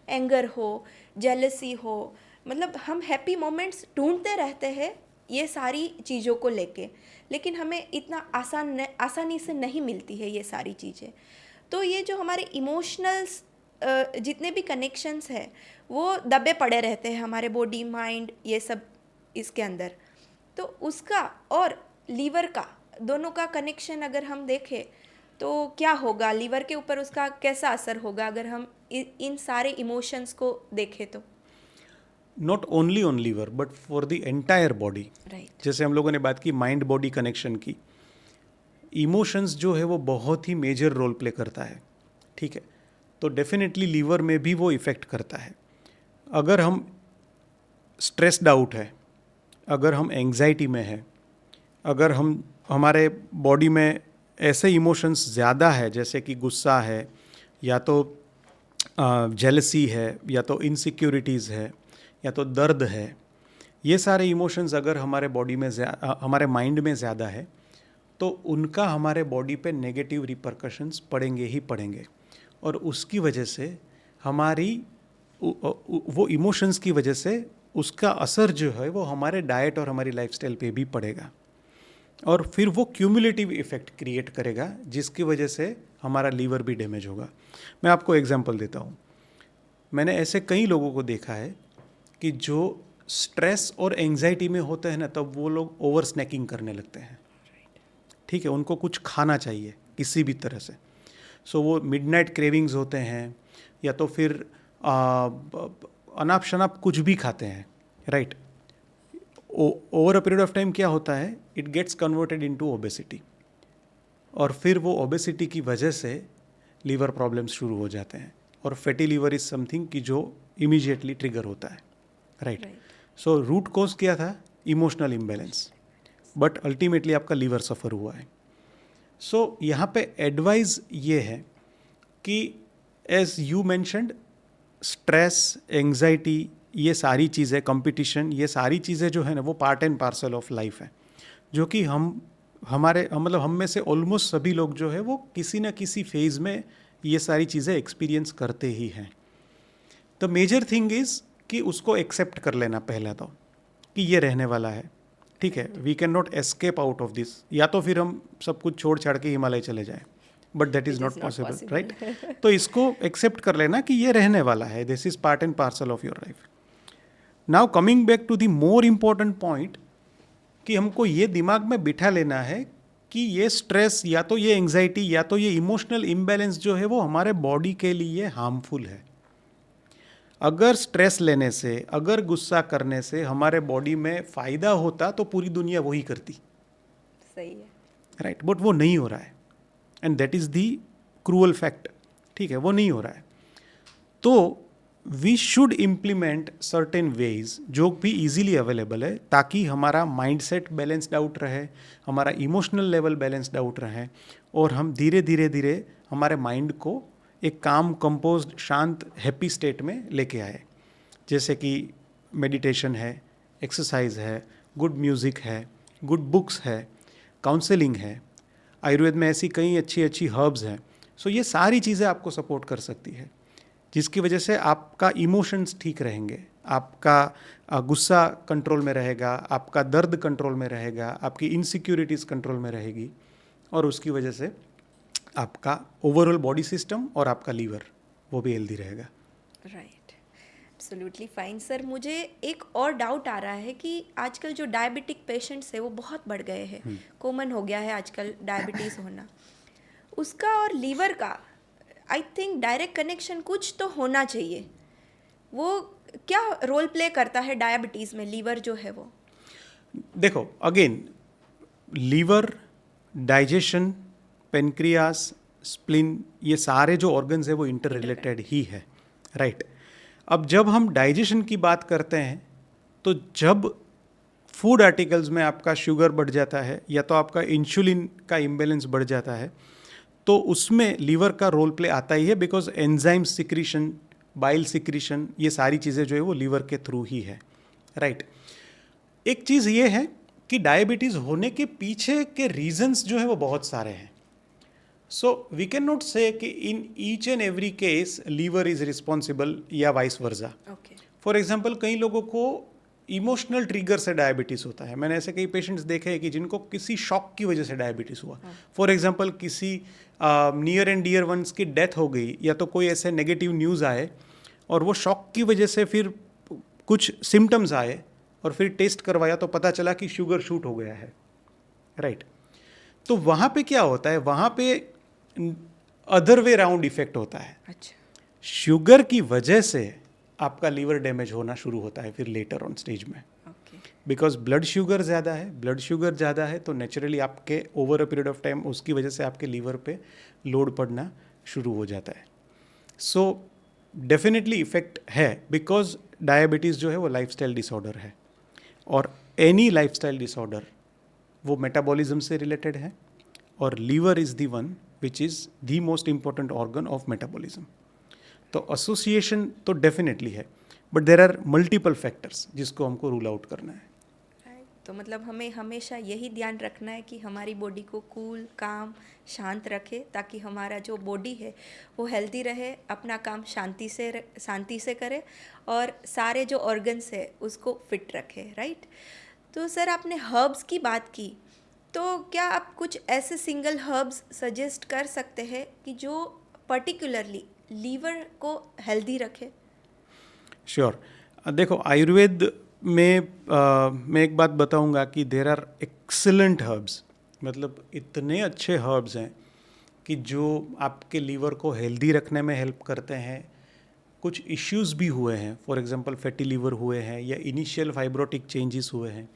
एंगर हो, जेलसी हो, मतलब हम हैप्पी मोमेंट्स ढूंढते रहते हैं ये सारी चीज़ों को लेके, लेकिन हमें इतना आसानी से नहीं मिलती है ये सारी चीज़ें। तो ये जो हमारे इमोशनल्स जितने भी कनेक्शंस हैं वो दबे पड़े रहते हैं हमारे बॉडी, माइंड, ये सब इसके अंदर। तो उसका और लीवर का, दोनों का कनेक्शन अगर हम देखें तो क्या होगा, लीवर के ऊपर उसका कैसा असर होगा अगर हम इन सारे इमोशंस को देखें तो? Not only on liver but for the entire body, right. जैसे हम लोगों ने बात की माइंड बॉडी कनेक्शन की, इमोशंस जो है वो बहुत ही मेजर रोल प्ले करता है, ठीक है। तो डेफिनेटली लीवर में भी वो इफ़ेक्ट करता है। अगर हम स्ट्रेस्ड आउट है, अगर हम एंग्जाइटी में है, अगर हम हमारे बॉडी में ऐसे इमोशंस ज़्यादा है जैसे कि गुस्सा है, या तो जेलसी है, या तो इनसिक्योरिटीज़ है, या तो दर्द है, ये सारे इमोशंस अगर हमारे बॉडी में हमारे माइंड में ज़्यादा है तो उनका हमारे बॉडी पे नेगेटिव रिपरकशंस पड़ेंगे ही पड़ेंगे, और उसकी वजह से हमारी वो इमोशंस की वजह से उसका असर जो है वो हमारे डाइट और हमारी लाइफस्टाइल पे भी पड़ेगा, और फिर वो क्यूमुलेटिव इफ़ेक्ट क्रिएट करेगा जिसकी वजह से हमारा लीवर भी डैमेज होगा। मैं आपको एग्जांपल देता हूँ। मैंने ऐसे कई लोगों को देखा है कि जो स्ट्रेस और एंग्जाइटी में होते हैं ना, तब वो लोग ओवर स्नैकिंग करने लगते हैं, ठीक है। उनको कुछ खाना चाहिए किसी भी तरह से, सो वो मिडनाइट क्रेविंग्स होते हैं, या तो फिर अनाप शनाप कुछ भी खाते हैं, right. Over a period of time क्या होता है, it gets converted into obesity, और फिर वो ओबेसिटी की वजह से लीवर प्रॉब्लम्स शुरू हो जाते हैं, और फैटी लीवर इज़ समथिंग कि जो इमीडिएटली ट्रिगर होता है, राइट। सो रूट कॉज क्या था, इमोशनल इम्बैलेंस, बट अल्टीमेटली आपका लीवर सफ़र हुआ है। सो यहाँ पे एडवाइस ये है कि as you mentioned, stress, anxiety, ये सारी चीज़ें, कंपटीशन, ये सारी चीज़ें जो है ना वो part and parcel of life है, जो कि हम हमारे मतलब हम में से ऑलमोस्ट सभी लोग जो है वो किसी न किसी फेज़ में ये सारी चीज़ें एक्सपीरियंस करते ही हैं. द मेजर थिंग इज़ कि उसको एक्सेप्ट कर लेना पहला तो, कि ये रहने वाला है. ठीक है, we can not escape out of this. या तो फिर हम सब कुछ छोड़ छाड़ के हिमालय चले जाएं, but that is not possible, right. तो इसको एक्सेप्ट कर लेना कि ये रहने वाला है. This is part and parcel of your life. Now coming back to the more important point, कि हमको ये दिमाग में बिठा लेना है कि ये स्ट्रेस या तो ये एंग्जाइटी या तो ये इमोशनल इम्बैलेंस जो है वो हमारे बॉडी के लिए हार्मफुल है. अगर स्ट्रेस लेने से, अगर गुस्सा करने से हमारे बॉडी में फ़ायदा होता तो पूरी दुनिया वही करती. सही है. राइट, बट वो नहीं हो रहा है. And that is the cruel fact. ठीक है, वो नहीं हो रहा है. तो we should implement certain ways जो भी इजीली अवेलेबल है, ताकि हमारा माइंडसेट बैलेंस्ड आउट रहे, हमारा इमोशनल लेवल बैलेंस्ड आउट रहे, और हम धीरे धीरे धीरे हमारे माइंड को एक काम, कंपोज्ड, शांत, हैप्पी स्टेट में लेके आए. जैसे कि मेडिटेशन है, एक्सरसाइज है, गुड म्यूज़िक है, गुड बुक्स है, काउंसलिंग है. आयुर्वेद में ऐसी कई अच्छी अच्छी हर्ब्स हैं. सो ये सारी चीज़ें आपको सपोर्ट कर सकती है, जिसकी वजह से आपका इमोशंस ठीक रहेंगे, आपका गुस्सा कंट्रोल में रहेगा, आपका दर्द कंट्रोल में रहेगा, आपकी इनसिक्योरिटीज़ कंट्रोल में रहेगी, और उसकी वजह से आपका ओवरऑल बॉडी सिस्टम और आपका लीवर वो भी हेल्दी रहेगा. Right, absolutely fine sir. मुझे एक और डाउट आ रहा है कि आजकल जो डायबिटिक पेशेंट्स है वो बहुत बढ़ गए हैं. कॉमन हो गया है आजकल डायबिटीज़ होना. उसका और लीवर का आई थिंक डायरेक्ट कनेक्शन कुछ तो होना चाहिए. वो क्या रोल प्ले करता है डायबिटीज़ में, लीवर जो है वो? देखो, again liver, digestion, pancreas, spleen, ये सारे जो ऑर्गन्स है वो इंटर रिलेटेड ही है. राइट. अब जब हम डाइजेशन की बात करते हैं, तो जब फूड आर्टिकल्स में आपका शुगर बढ़ जाता है या तो आपका इंसुलिन का इम्बेलेंस बढ़ जाता है, तो उसमें लीवर का रोल प्ले आता ही है, because enzyme secretion, bile secretion, ये सारी चीज़ें जो है वो लीवर के थ्रू ही है. राइट. एक चीज़ ये है कि डायबिटीज़ होने के पीछे के रीजंस जो है वो बहुत सारे हैं. So we can not say कि in each and every case liver is responsible या vice versa. Okay. For example, कई लोगों को इमोशनल ट्रिगर से डायबिटीज़ होता है. मैंने ऐसे कई पेशेंट्स देखे हैं कि जिनको किसी शॉक की वजह से डायबिटीज़ हुआ. फॉर एग्जाम्पल, किसी नियर एंड डियर वंस की डेथ हो गई, या तो कोई ऐसे नेगेटिव न्यूज़ आए और वो शॉक की वजह से फिर कुछ सिम्टम्स आए, और फिर टेस्ट करवाया तो पता चला कि शुगर शूट हो गया है. राइट. तो वहाँ पे क्या होता है, वहाँ पे अदर वे राउंड इफेक्ट होता है. अच्छा. शुगर की वजह से आपका लीवर डैमेज होना शुरू होता है फिर लेटर ऑन स्टेज में. ओके. बिकॉज ब्लड शुगर ज़्यादा है. ब्लड शुगर ज़्यादा है तो नेचुरली आपके over a period of time उसकी वजह से आपके लीवर पे लोड पड़ना शुरू हो जाता है. सो डेफिनेटली इफेक्ट है, बिकॉज डायबिटीज़ जो है वो लाइफस्टाइल डिसऑर्डर है, और एनी लाइफस्टाइल डिसऑर्डर वो मेटाबॉलिज्म से रिलेटेड है, और liver is the one which is the most important organ of metabolism. तो एसोसिएशन तो डेफिनेटली है, but there are multiple factors जिसको हमको रूल आउट करना है. तो मतलब हमें हमेशा यही ध्यान रखना है कि हमारी बॉडी को कूल, काम, शांत रखे, ताकि हमारा जो बॉडी है वो हेल्दी रहे, अपना काम शांति से करे, और सारे जो ऑर्गन्स है उसको फिट रखे. राइट. तो सर, आपने हर्ब्स की बात की, तो क्या आप कुछ ऐसे सिंगल हर्ब्स सजेस्ट कर सकते हैं कि जो पर्टिकुलरली लीवर को हेल्दी रखे? श्योर. देखो, आयुर्वेद में मैं एक बात बताऊंगा कि देर आर एक्सीलेंट हर्ब्स. मतलब इतने अच्छे हर्ब्स हैं कि जो आपके लीवर को हेल्दी रखने में हेल्प करते हैं. कुछ इश्यूज भी हुए हैं, फॉर एग्जांपल फैटी लीवर हुए हैं या इनिशियल फाइब्रोटिक चेंजेस हुए हैं,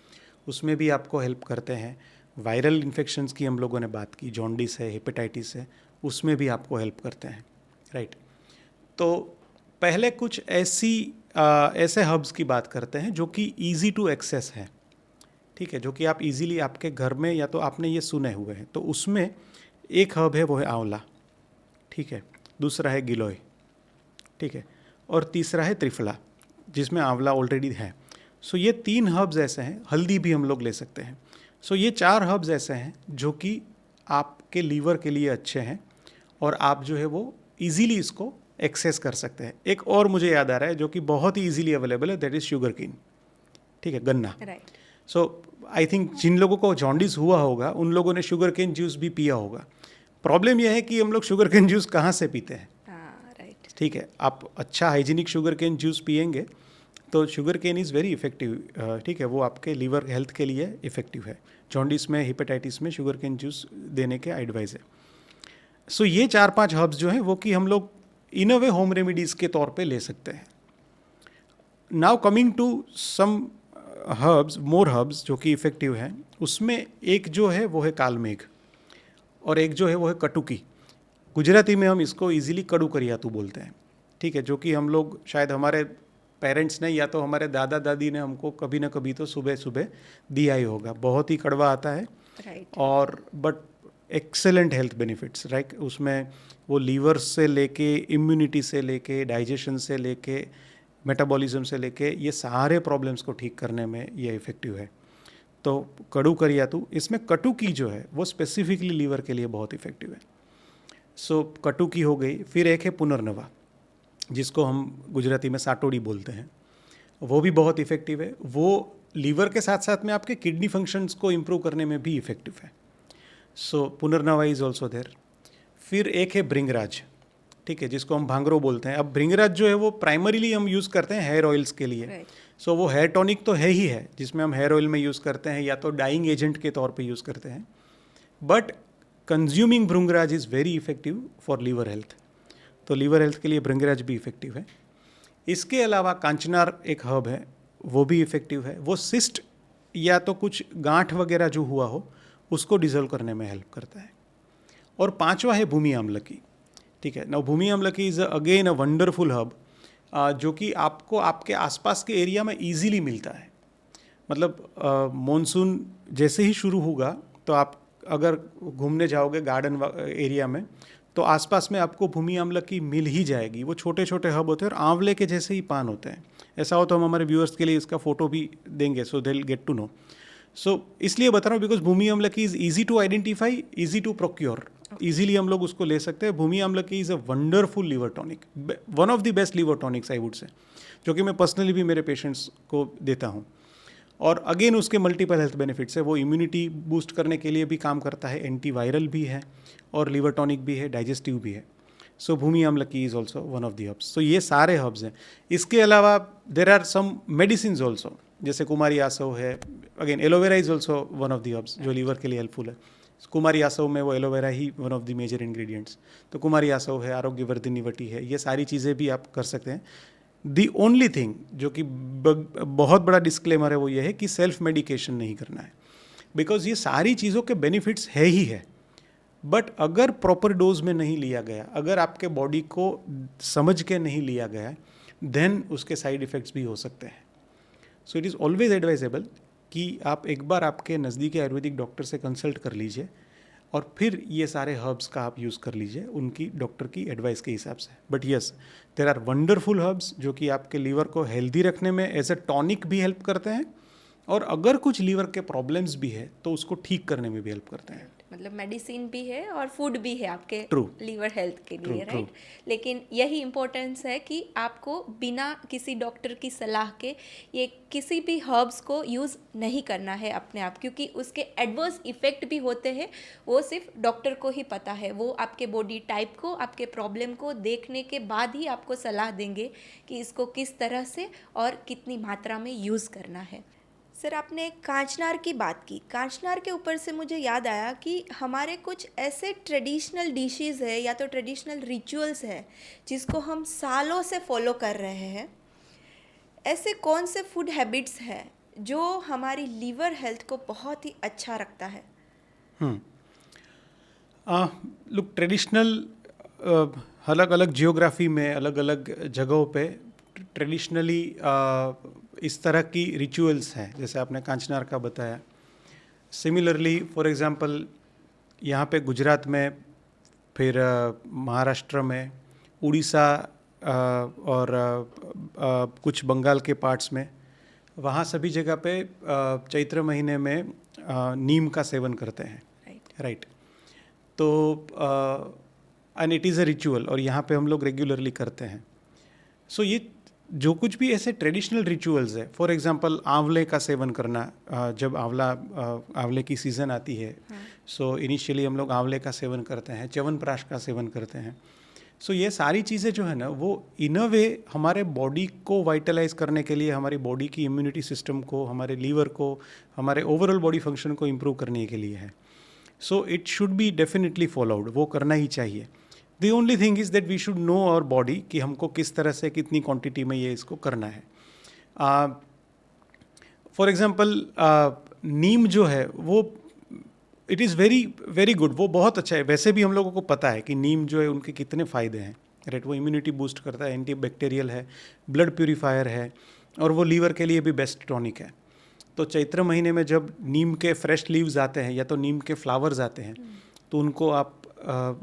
उसमें भी आपको हेल्प करते हैं. वायरल इन्फेक्शंस की हम लोगों ने बात की, जॉन्डिस है, हेपेटाइटिस है, उसमें भी आपको हेल्प करते हैं. राइट. तो पहले कुछ ऐसे हर्ब्स की बात करते हैं जो कि ईजी टू एक्सेस है. ठीक है, जो कि आप इजीली आपके घर में, या तो आपने ये सुने हुए हैं. तो उसमें एक हर्ब है वो है आंवला. ठीक है. दूसरा है गिलोय. ठीक है. और तीसरा है त्रिफला, जिसमें आंवला ऑलरेडी है. सो ये 3 हर्ब्स ऐसे हैं. हल्दी भी हम लोग ले सकते हैं. सो ये 4 हर्ब्स ऐसे हैं जो कि आपके लीवर के लिए अच्छे हैं और आप जो है वो इजीली इसको एक्सेस कर सकते हैं। एक और मुझे याद आ रहा है जो कि बहुत ही इजीली अवेलेबल है, दैट इज़ शुगर केन। ठीक है, गन्ना। राइट। सो आई थिंक जिन लोगों को जॉन्डिस हुआ होगा उन लोगों ने शुगर केन जूस भी पिया होगा। प्रॉब्लम यह है कि हम लोग शुगर केन जूस कहाँ से पीते हैं। हाँ, राइट। ठीक है, आप अच्छा हाइजीनिक शुगर केन जूस पियेंगे तो sugar cane is very effective. ठीक है, वो आपके लीवर हेल्थ के लिए इफेक्टिव है। जॉन्डिस में, हेपेटाइटिस में शुगर केन जूस देने के एडवाइस है। सो ये 4-5 हर्ब्स जो हैं वो कि हम लोग इन अ वे होम रेमिडीज़ के तौर पे ले सकते हैं। Now coming to some herbs, more herbs जो कि इफेक्टिव हैं, उसमें एक जो है वो है कालमेघ और एक जो है वो है कटुकी। गुजराती में हम इसको इजीली कड़ू करियातू बोलते हैं। ठीक है, जो कि हम लोग शायद हमारे पेरेंट्स ने या तो हमारे दादा दादी ने हमको कभी ना कभी तो सुबह सुबह दिया ही होगा। बहुत ही कड़वा आता है राइट। और but excellent health benefits, right. उसमें वो लीवर से लेके, इम्यूनिटी से लेके, डाइजेशन से लेके, मेटाबॉलिज्म से लेके, ये सारे प्रॉब्लम्स को ठीक करने में ये इफ़ेक्टिव है। तो कड़ू करियातू, इसमें कटुकी जो है वो स्पेसिफिकली लीवर के लिए बहुत इफ़ेक्टिव है। सो कटुकी हो गई। फिर एक है पुनर्नवा, जिसको हम गुजराती में साटोड़ी बोलते हैं, वो भी बहुत इफ़ेक्टिव है। वो लीवर के साथ साथ में आपके किडनी फंक्शंस को इम्प्रूव करने में भी इफ़ेक्टिव है। सो पुनर्नवा इज़ ऑल्सो देयर। फिर एक है भृंगराज, ठीक है, जिसको हम भांगरो बोलते हैं। अब भृंगराज जो है वो प्राइमरीली हम यूज़ करते हैं हेयर ऑयल्स के लिए। राइट। सो वो हेयर टॉनिक तो है ही है, जिसमें हम हेयर ऑयल में यूज़ करते हैं या तो डाइंग एजेंट के तौर पे यूज़ करते हैं। But consuming bhringraj is very effective for liver health. तो लीवर हेल्थ के लिए भृंगराज भी इफेक्टिव है। इसके अलावा कांचनार एक हर्ब है, वो भी इफेक्टिव है। वो सिस्ट या तो कुछ गांठ वगैरह जो हुआ हो उसको डिजोल्व करने में हेल्प करता है। और पांचवा है भूमि आमलकी। ठीक है, now bhumi amalaki is again a wonderful herb जो कि आपको आपके आसपास के एरिया में इजीली मिलता है। मतलब मॉनसून जैसे ही शुरू होगा तो आप अगर घूमने जाओगे गार्डन एरिया में तो आसपास में आपको भूमि आमलकी मिल ही जाएगी। वो छोटे छोटे हर्ब होते हैं और आंवले के जैसे ही पान होते हैं। ऐसा हो तो हम हमारे व्यूअर्स के लिए इसका फ़ोटो भी देंगे, so they will get to know. So इसलिए बता रहा हूँ because bhumi amalaki is easy to identify, easy to procure, easily हम लोग उसको ले सकते हैं। Bhumi amalaki is a wonderful liver tonic, one of the best liver tonics I would say, जो कि मैं पर्सनली भी मेरे पेशेंट्स को देता हूँ। और अगेन उसके मल्टीपल हेल्थ बेनिफिट्स है। वो इम्यूनिटी बूस्ट करने के लिए भी काम करता है, एंटीवायरल भी है और लीवर टॉनिक भी है, डाइजेस्टिव भी है। So bhumi amalaki is also one of the herbs. सो ये सारे हर्ब्स हैं। इसके अलावा there are some medicine also, जैसे कुमारी आसव है। Again aloe vera is also one of the herbs जो लीवर के लिए हेल्पफुल है। कुमारी आसव में वो एलोवेरा ही one of the major ingredients. तो कुमारी आसव है, आरोग्यवर्धिनी वटी है, ये सारी चीज़ें भी आप कर सकते हैं। दी ओनली थिंग जो कि बहुत बड़ा डिस्क्लेमर है वो ये है कि सेल्फ मेडिकेशन नहीं करना है, बिकॉज ये सारी चीज़ों के बेनिफिट्स है ही है। बट अगर प्रॉपर डोज में नहीं लिया गया, अगर आपके बॉडी को समझ के नहीं लिया गया, देन उसके साइड इफ़ेक्ट्स भी हो सकते हैं। So it is always advisable कि आप एक बार आपके नज़दीकी आयुर्वेदिक डॉक्टर से कंसल्ट कर लीजिए और फिर ये सारे हर्ब्स का आप यूज़ कर लीजिए उनकी डॉक्टर की एडवाइस के हिसाब से। But yes, there are wonderful herbs जो कि आपके लीवर को हेल्दी रखने में एज अ टॉनिक भी हेल्प करते हैं और अगर कुछ लीवर के प्रॉब्लम्स भी है तो उसको ठीक करने में भी हेल्प करते हैं। मतलब मेडिसिन भी है और फूड भी है आपके True. लीवर हेल्थ के लिए, True, राइट। लेकिन यही इम्पोर्टेंस है कि आपको बिना किसी डॉक्टर की सलाह के ये किसी भी हर्ब्स को यूज़ नहीं करना है अपने आप, क्योंकि उसके एडवर्स इफ़ेक्ट भी होते हैं। वो सिर्फ डॉक्टर को ही पता है। वो आपके बॉडी टाइप को, आपके प्रॉब्लम को देखने के बाद ही आपको सलाह देंगे कि इसको किस तरह से और कितनी मात्रा में यूज़ करना है। सर, आपने कांचनार की बात की। कांचनार के ऊपर से मुझे याद आया कि हमारे कुछ ऐसे ट्रेडिशनल डिशेस है या तो ट्रेडिशनल रिचुअल्स है जिसको हम सालों से फॉलो कर रहे हैं। ऐसे कौन से फूड हैबिट्स हैं जो हमारी लीवर हेल्थ को बहुत ही अच्छा रखता है? लुक, ट्रेडिशनल अलग अलग जियोग्राफी में, अलग अलग जगहों पे ट्रेडिशनली इस तरह की रिचुअल्स हैं, जैसे आपने कांचनार का बताया। सिमिलरली फॉर एग्जांपल यहाँ पे गुजरात में, फिर महाराष्ट्र में, उड़ीसा और कुछ बंगाल के पार्ट्स में, वहाँ सभी जगह पे चैत्र महीने में नीम का सेवन करते हैं, राइट। राइट। तो and it is a ritual, और यहाँ पे हम लोग रेगुलरली करते हैं। सो ये जो कुछ भी ऐसे ट्रेडिशनल रिचुअल्स है, फॉर एग्जांपल आंवले का सेवन करना, जब आंवले की सीज़न आती है, सो इनिशियली हम लोग आंवले का सेवन करते हैं, च्यवनप्राश का सेवन करते हैं। सो ये सारी चीज़ें जो है ना, वो इन अ वे हमारे बॉडी को वाइटलाइज करने के लिए, हमारी बॉडी की इम्यूनिटी सिस्टम को, हमारे लीवर को, हमारे ओवरऑल बॉडी फंक्शन को इम्प्रूव करने के लिए है। So it should be definitely followed, वो करना ही चाहिए। The only thing is that we should know our body कि हमको किस तरह से, कितनी क्वांटिटी में ये इसको करना है। फॉर एग्जांपल नीम जो है वो it is very very good, वो बहुत अच्छा है। वैसे भी हम लोगों को पता है कि नीम जो है उनके कितने फ़ायदे हैं, राइट। वो इम्यूनिटी बूस्ट करता है, एंटीबैक्टीरियल है, ब्लड प्यूरीफायर है, और वो लीवर के लिए भी बेस्ट टॉनिक है। तो चैत्र महीने में जब नीम के फ्रेश लीव्स आते हैं या तो नीम के फ्लावर्स आते हैं, तो उनको आप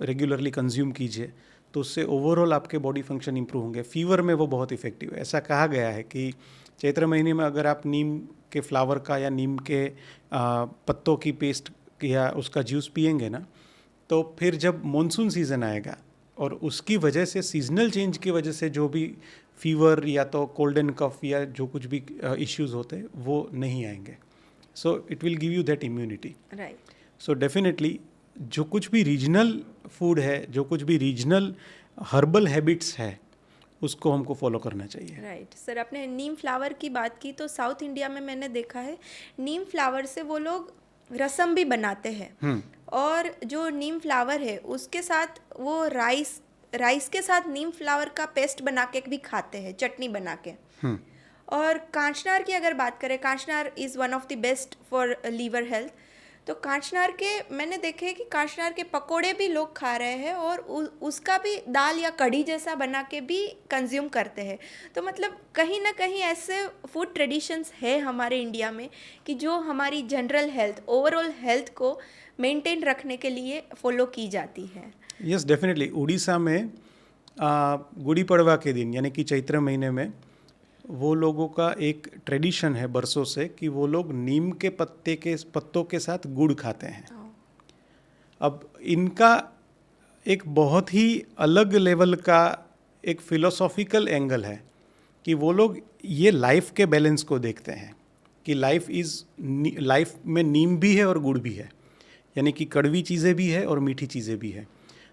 रेगुलरली कंज्यूम कीजिए, तो उससे ओवरऑल आपके बॉडी फंक्शन इंप्रूव होंगे। फीवर में वो बहुत इफेक्टिव है। ऐसा कहा गया है कि चैत्र महीने में अगर आप नीम के फ्लावर का या नीम के पत्तों की पेस्ट या उसका जूस पिएंगे ना, तो फिर जब मॉनसून सीज़न आएगा और उसकी वजह से, सीजनल चेंज की वजह से जो भी फीवर या तो कोल्ड एंड कफ या जो कुछ भी इश्यूज होते हैं, वो नहीं आएंगे। So it will give you that immunity, right. So definitely जो कुछ भी रीजनल फूड है, जो कुछ भी रीजनल हर्बल हैबिट्स है, उसको हमको फॉलो करना चाहिए। राइट सर, आपने नीम फ्लावर की बात की, तो साउथ इंडिया में मैंने देखा है नीम फ्लावर से वो लोग रसम भी बनाते हैं। और जो नीम फ्लावर है उसके साथ वो राइस के साथ नीम फ्लावर का पेस्ट बना के भी खाते हैं, चटनी बना के। और कांचनार की अगर बात करें, kanchanar is one of the best for liver health. तो कांचनार के मैंने देखे हैं कि कांचनार के पकोड़े भी लोग खा रहे हैं, और उसका भी दाल या कढ़ी जैसा बना के भी कंज्यूम करते हैं। तो मतलब कहीं ना कहीं ऐसे फूड ट्रेडिशंस है हमारे इंडिया में कि जो हमारी जनरल हेल्थ, ओवरऑल हेल्थ को मेंटेन रखने के लिए फॉलो की जाती है। Yes, definitely. उड़ीसा में गुड़ी पड़वा के दिन, यानी कि चैत्र महीने में, वो लोगों का एक ट्रेडिशन है बरसों से कि वो लोग नीम के पत्तों के साथ गुड़ खाते हैं। अब इनका एक बहुत ही अलग लेवल का एक फिलोसॉफिकल एंगल है कि वो लोग ये लाइफ के बैलेंस को देखते हैं कि लाइफ में नीम भी है और गुड़ भी है, यानी कि कड़वी चीज़ें भी है और मीठी चीज़ें भी है।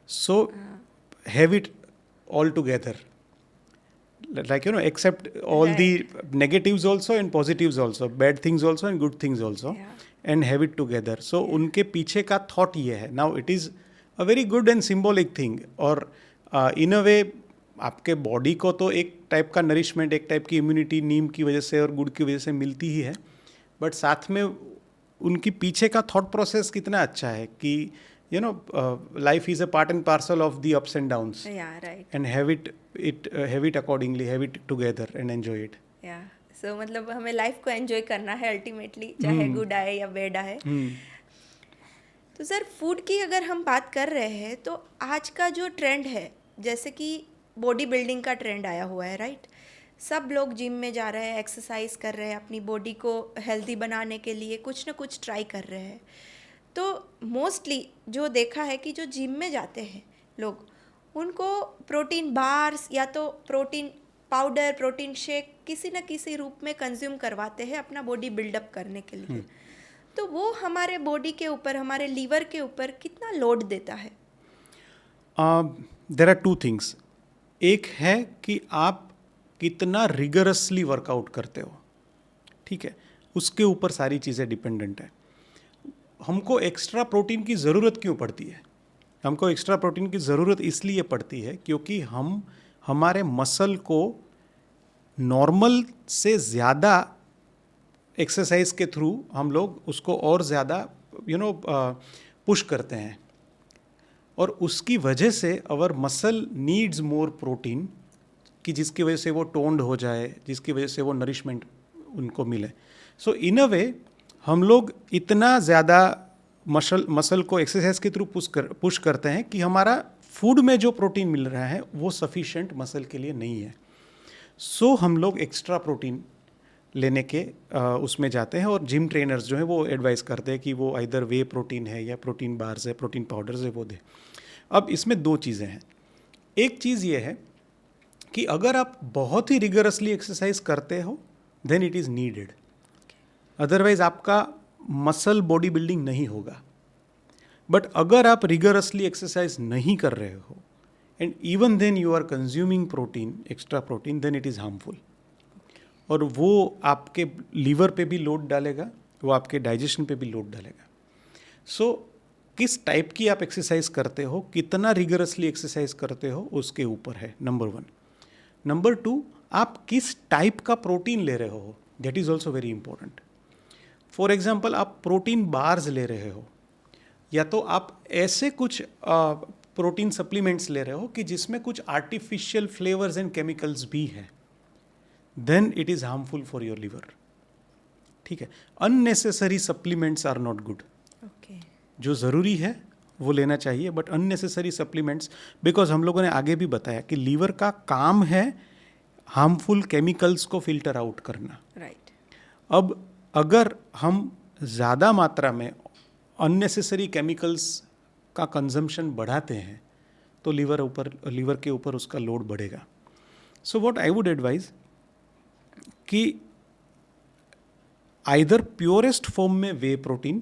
So have it all together, like accept all the negatives also and positives also, bad things also and good things also, and have it together. So उनके पीछे का thought ये है। Now it is a very good and symbolic thing, और in a way आपके body को तो एक टाइप का नरिशमेंट, एक टाइप की इम्यूनिटी नीम की वजह से और गुड़ की वजह से मिलती ही है, बट साथ में उनकी पीछे का थॉट प्रोसेस कितना अच्छा है कि life is a part and parcel of the ups and downs. Yeah, right. And have it accordingly, have it together and enjoy it. Yeah. So मतलब हमें लाइफ को एंजॉय करना है अल्टीमेटली, चाहे गुड आए या बैड आए। तो सर, फूड की अगर हम बात कर रहे हैं, तो आज का जो ट्रेंड है, जैसे कि बॉडी बिल्डिंग का ट्रेंड आया हुआ है, राइट। सब लोग जिम में जा रहे हैं, एक्सरसाइज कर रहे हैं, अपनी बॉडी को हेल्दी बनाने के लिए कुछ ना कुछ ट्राई कर रहे हैं। तो मोस्टली जो देखा है कि जो जिम में जाते हैं लोग, उनको प्रोटीन बार्स या तो प्रोटीन पाउडर, प्रोटीन शेक किसी न किसी रूप में कंज्यूम करवाते हैं अपना बॉडी बिल्डअप करने के लिए। तो वो हमारे बॉडी के ऊपर, हमारे लीवर के ऊपर कितना लोड देता है? There are two things. एक है कि आप कितना रिगरसली वर्कआउट करते हो, ठीक है, उसके ऊपर सारी चीज़ें डिपेंडेंट है। हमको एक्स्ट्रा प्रोटीन की ज़रूरत क्यों पड़ती है? हमको एक्स्ट्रा प्रोटीन की ज़रूरत इसलिए पड़ती है क्योंकि हमारे मसल को नॉर्मल से ज़्यादा एक्सरसाइज के थ्रू हम लोग उसको और ज़्यादा पुश करते हैं, और उसकी वजह से अवर मसल नीड्स मोर प्रोटीन, कि जिसकी वजह से वो टोन्ड हो जाए, जिसकी वजह से वो नरिशमेंट उनको मिले। सो इन अ वे हम लोग इतना ज़्यादा मसल को एक्सरसाइज के थ्रू पुश करते हैं कि हमारा फूड में जो प्रोटीन मिल रहा है वो सफिशिएंट मसल के लिए नहीं है। सो हम लोग एक्स्ट्रा प्रोटीन लेने के उसमें जाते हैं, और जिम ट्रेनर्स जो हैं वो एडवाइस करते हैं कि वो आइदर वे प्रोटीन है या प्रोटीन बार्स है, प्रोटीन पाउडर्स है, वो दे। अब इसमें दो चीज़ें हैं। एक चीज़ ये है कि अगर आप बहुत ही रिगरसली एक्सरसाइज करते हो then it is needed, otherwise आपका मसल बॉडी बिल्डिंग नहीं होगा। बट अगर आप रिगरसली एक्सरसाइज नहीं कर रहे हो and even then you are consuming protein, extra protein, then it is harmful, और वो आपके लीवर पे भी लोड डालेगा, वो आपके डाइजेशन पे भी लोड डालेगा। सो किस टाइप की आप एक्सरसाइज करते हो, कितना रिगरसली एक्सरसाइज करते हो, उसके ऊपर है, नंबर 1। नंबर 2, आप किस टाइप का प्रोटीन ले रहे हो, that is also very important. For example, आप प्रोटीन बार्स ले रहे हो, या तो आप ऐसे कुछ प्रोटीन सप्लीमेंट्स ले रहे हो कि जिसमें कुछ आर्टिफिशियल फ्लेवर्स एंड केमिकल्स भी हैं, then it is harmful for your liver. ठीक है, unnecessary supplements are not good. Okay, जो ज़रूरी है वो लेना चाहिए, बट अननेसेसरी सप्लीमेंट्स, बिकॉज हम लोगों ने आगे भी बताया कि लीवर का काम है हार्मफुल केमिकल्स को फिल्टर आउट करना। राइट। अब अगर हम ज़्यादा मात्रा में अननेसेसरी केमिकल्स का कंजम्पशन बढ़ाते हैं तो लीवर के ऊपर उसका लोड बढ़ेगा। So what I would advise कि आइदर प्योरेस्ट फॉर्म में वे प्रोटीन,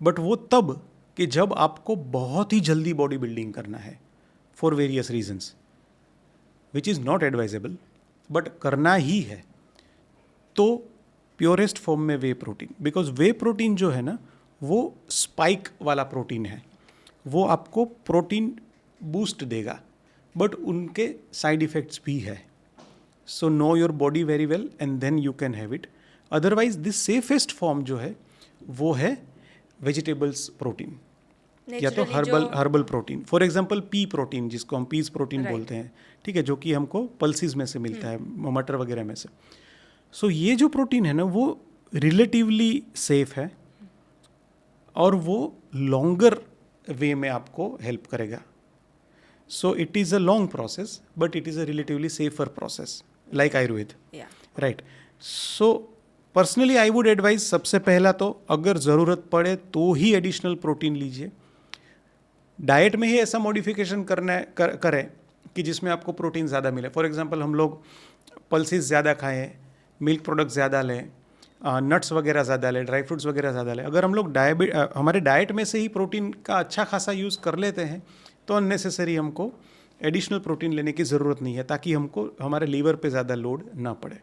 बट वो तब कि जब आपको बहुत ही जल्दी बॉडी बिल्डिंग करना है for various reasons, which is not advisable, but करना ही है, तो प्योरेस्ट फॉर्म में वे प्रोटीन। बिकॉज वे प्रोटीन जो है ना, वो स्पाइक वाला प्रोटीन है, वो आपको प्रोटीन बूस्ट देगा, बट उनके साइड इफ़ेक्ट्स भी है। So know your body very well and then you can have it. Otherwise this safest form जो है वो है वेजिटेबल्स प्रोटीन, या तो herbal protein. For example pea protein, जिसको हम पीस प्रोटीन बोलते हैं, ठीक है, जो कि हमको पल्सिस में से मिलता है, मटर वगैरह में से। सो ये जो प्रोटीन है ना, वो रिलेटिवली सेफ है और वो लॉन्गर वे में आपको हेल्प करेगा। So it is a long process, but it is a relatively safer process, like Ayurveda, right. So personally I would advise, सबसे पहला तो अगर ज़रूरत पड़े तो ही एडिशनल प्रोटीन लीजिए। डाइट में ही ऐसा मॉडिफिकेशन करें कि जिसमें आपको प्रोटीन ज़्यादा मिले। फॉर एग्जांपल, हम लोग पल्सेस ज़्यादा खाएं, मिल्क प्रोडक्ट ज़्यादा लें, नट्स वगैरह ज़्यादा लें, ड्राई फ्रूट्स वगैरह ज़्यादा लें। अगर हम लोग हमारे डाइट में से ही प्रोटीन का अच्छा खासा यूज़ कर लेते हैं तो अननेसेसरी हमको एडिशनल प्रोटीन लेने की ज़रूरत नहीं है, ताकि हमको हमारे लीवर पे ज़्यादा लोड ना पड़े।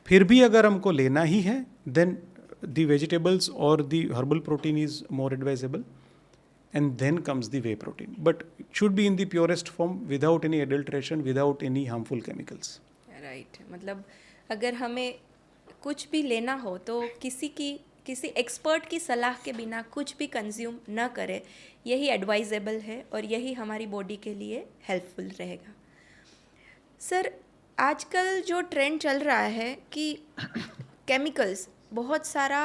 फिर भी अगर हमको लेना ही है, देन द वेजिटेबल्स और the herbal protein is more advisable, and then comes the whey protein, but it should be in the purest form, without any adulteration, without any harmful chemicals. Right. मतलब अगर हमें कुछ भी लेना हो तो किसी एक्सपर्ट की सलाह के बिना कुछ भी कंज्यूम न करें, यही एडवाइजेबल है और यही हमारी बॉडी के लिए हेल्पफुल रहेगा। सर, आजकल जो ट्रेंड चल रहा है कि केमिकल्स, बहुत सारा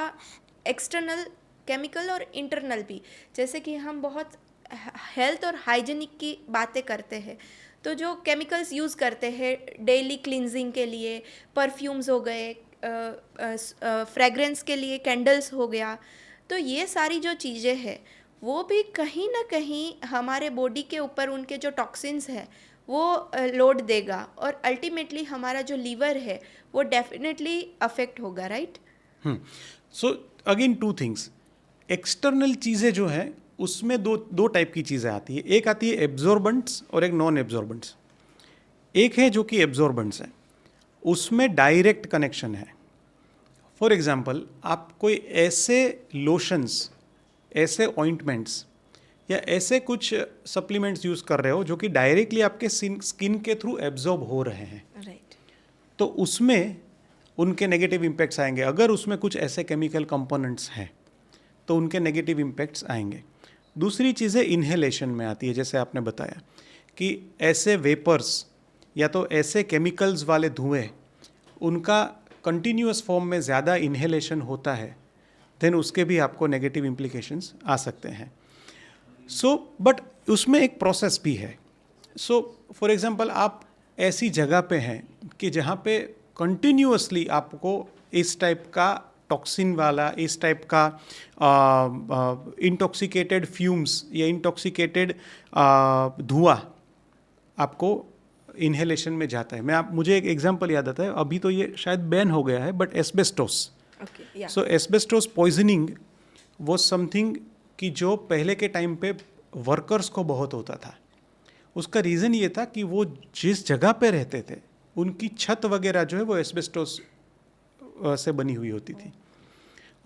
एक्सटर्नल केमिकल और इंटरनल भी, जैसे कि हम बहुत हेल्थ और हाइजीनिक की बातें करते हैं, तो जो केमिकल्स यूज़ करते हैं डेली क्लिनजिंग के लिए, परफ्यूम्स हो गए, फ्रेगरेंस के लिए कैंडल्स हो गया, तो ये सारी जो चीज़ें हैं वो भी कहीं ना कहीं हमारे बॉडी के ऊपर उनके जो टॉक्सिन्स है वो लोड देगा, और अल्टीमेटली हमारा जो लीवर है वो डेफिनेटली अफेक्ट होगा, right? So again two things, external चीज़ें जो हैं उसमें दो टाइप की चीज़ें आती है। एक आती है एब्जॉर्बेंट्स और एक नॉन एब्जॉर्बेंट्स। एक है जो कि एब्जॉर्बेंट्स है, उसमें डायरेक्ट कनेक्शन है। फॉर एग्जांपल, आप कोई ऐसे लोशंस, ऐसे ऑइंटमेंट्स या ऐसे कुछ सप्लीमेंट्स यूज़ कर रहे हो जो कि डायरेक्टली आपके स्किन के थ्रू एब्जॉर्ब हो रहे हैं, राइट। तो उसमें उनके नेगेटिव इम्पैक्ट्स आएंगे। अगर उसमें कुछ ऐसे केमिकल कंपोनेंट्स हैं तो उनके नेगेटिव इम्पैक्ट्स आएंगे। दूसरी चीज़ें इन्हेलेशन में आती है, जैसे आपने बताया कि ऐसे वेपर्स या तो ऐसे केमिकल्स वाले धुएं, उनका कंटिन्यूअस फॉर्म में ज़्यादा इन्हेलेशन होता है, देन उसके भी आपको नेगेटिव इम्प्लीकेशंस आ सकते हैं। सो बट उसमें एक प्रोसेस भी है। सो फॉर एग्जांपल, आप ऐसी जगह पे हैं कि जहाँ पे कंटिन्यूअसली आपको इस टाइप का टॉक्सिन वाला, इस टाइप का इंटॉक्सिकेटेड फ्यूम्स या इंटॉक्सिकेटेड धुआं आपको इन्हेलेशन में जाता है। मुझे एक एग्जांपल याद आता है, अभी तो ये शायद बैन हो गया है, but asbestos. So asbestos poisoning वो समथिंग कि जो पहले के टाइम पे वर्कर्स को बहुत होता था। उसका रीज़न ये था कि वो जिस जगह पे रहते थे उनकी छत वगैरह जो है वो एस्बेस्टोस से बनी हुई होती थी,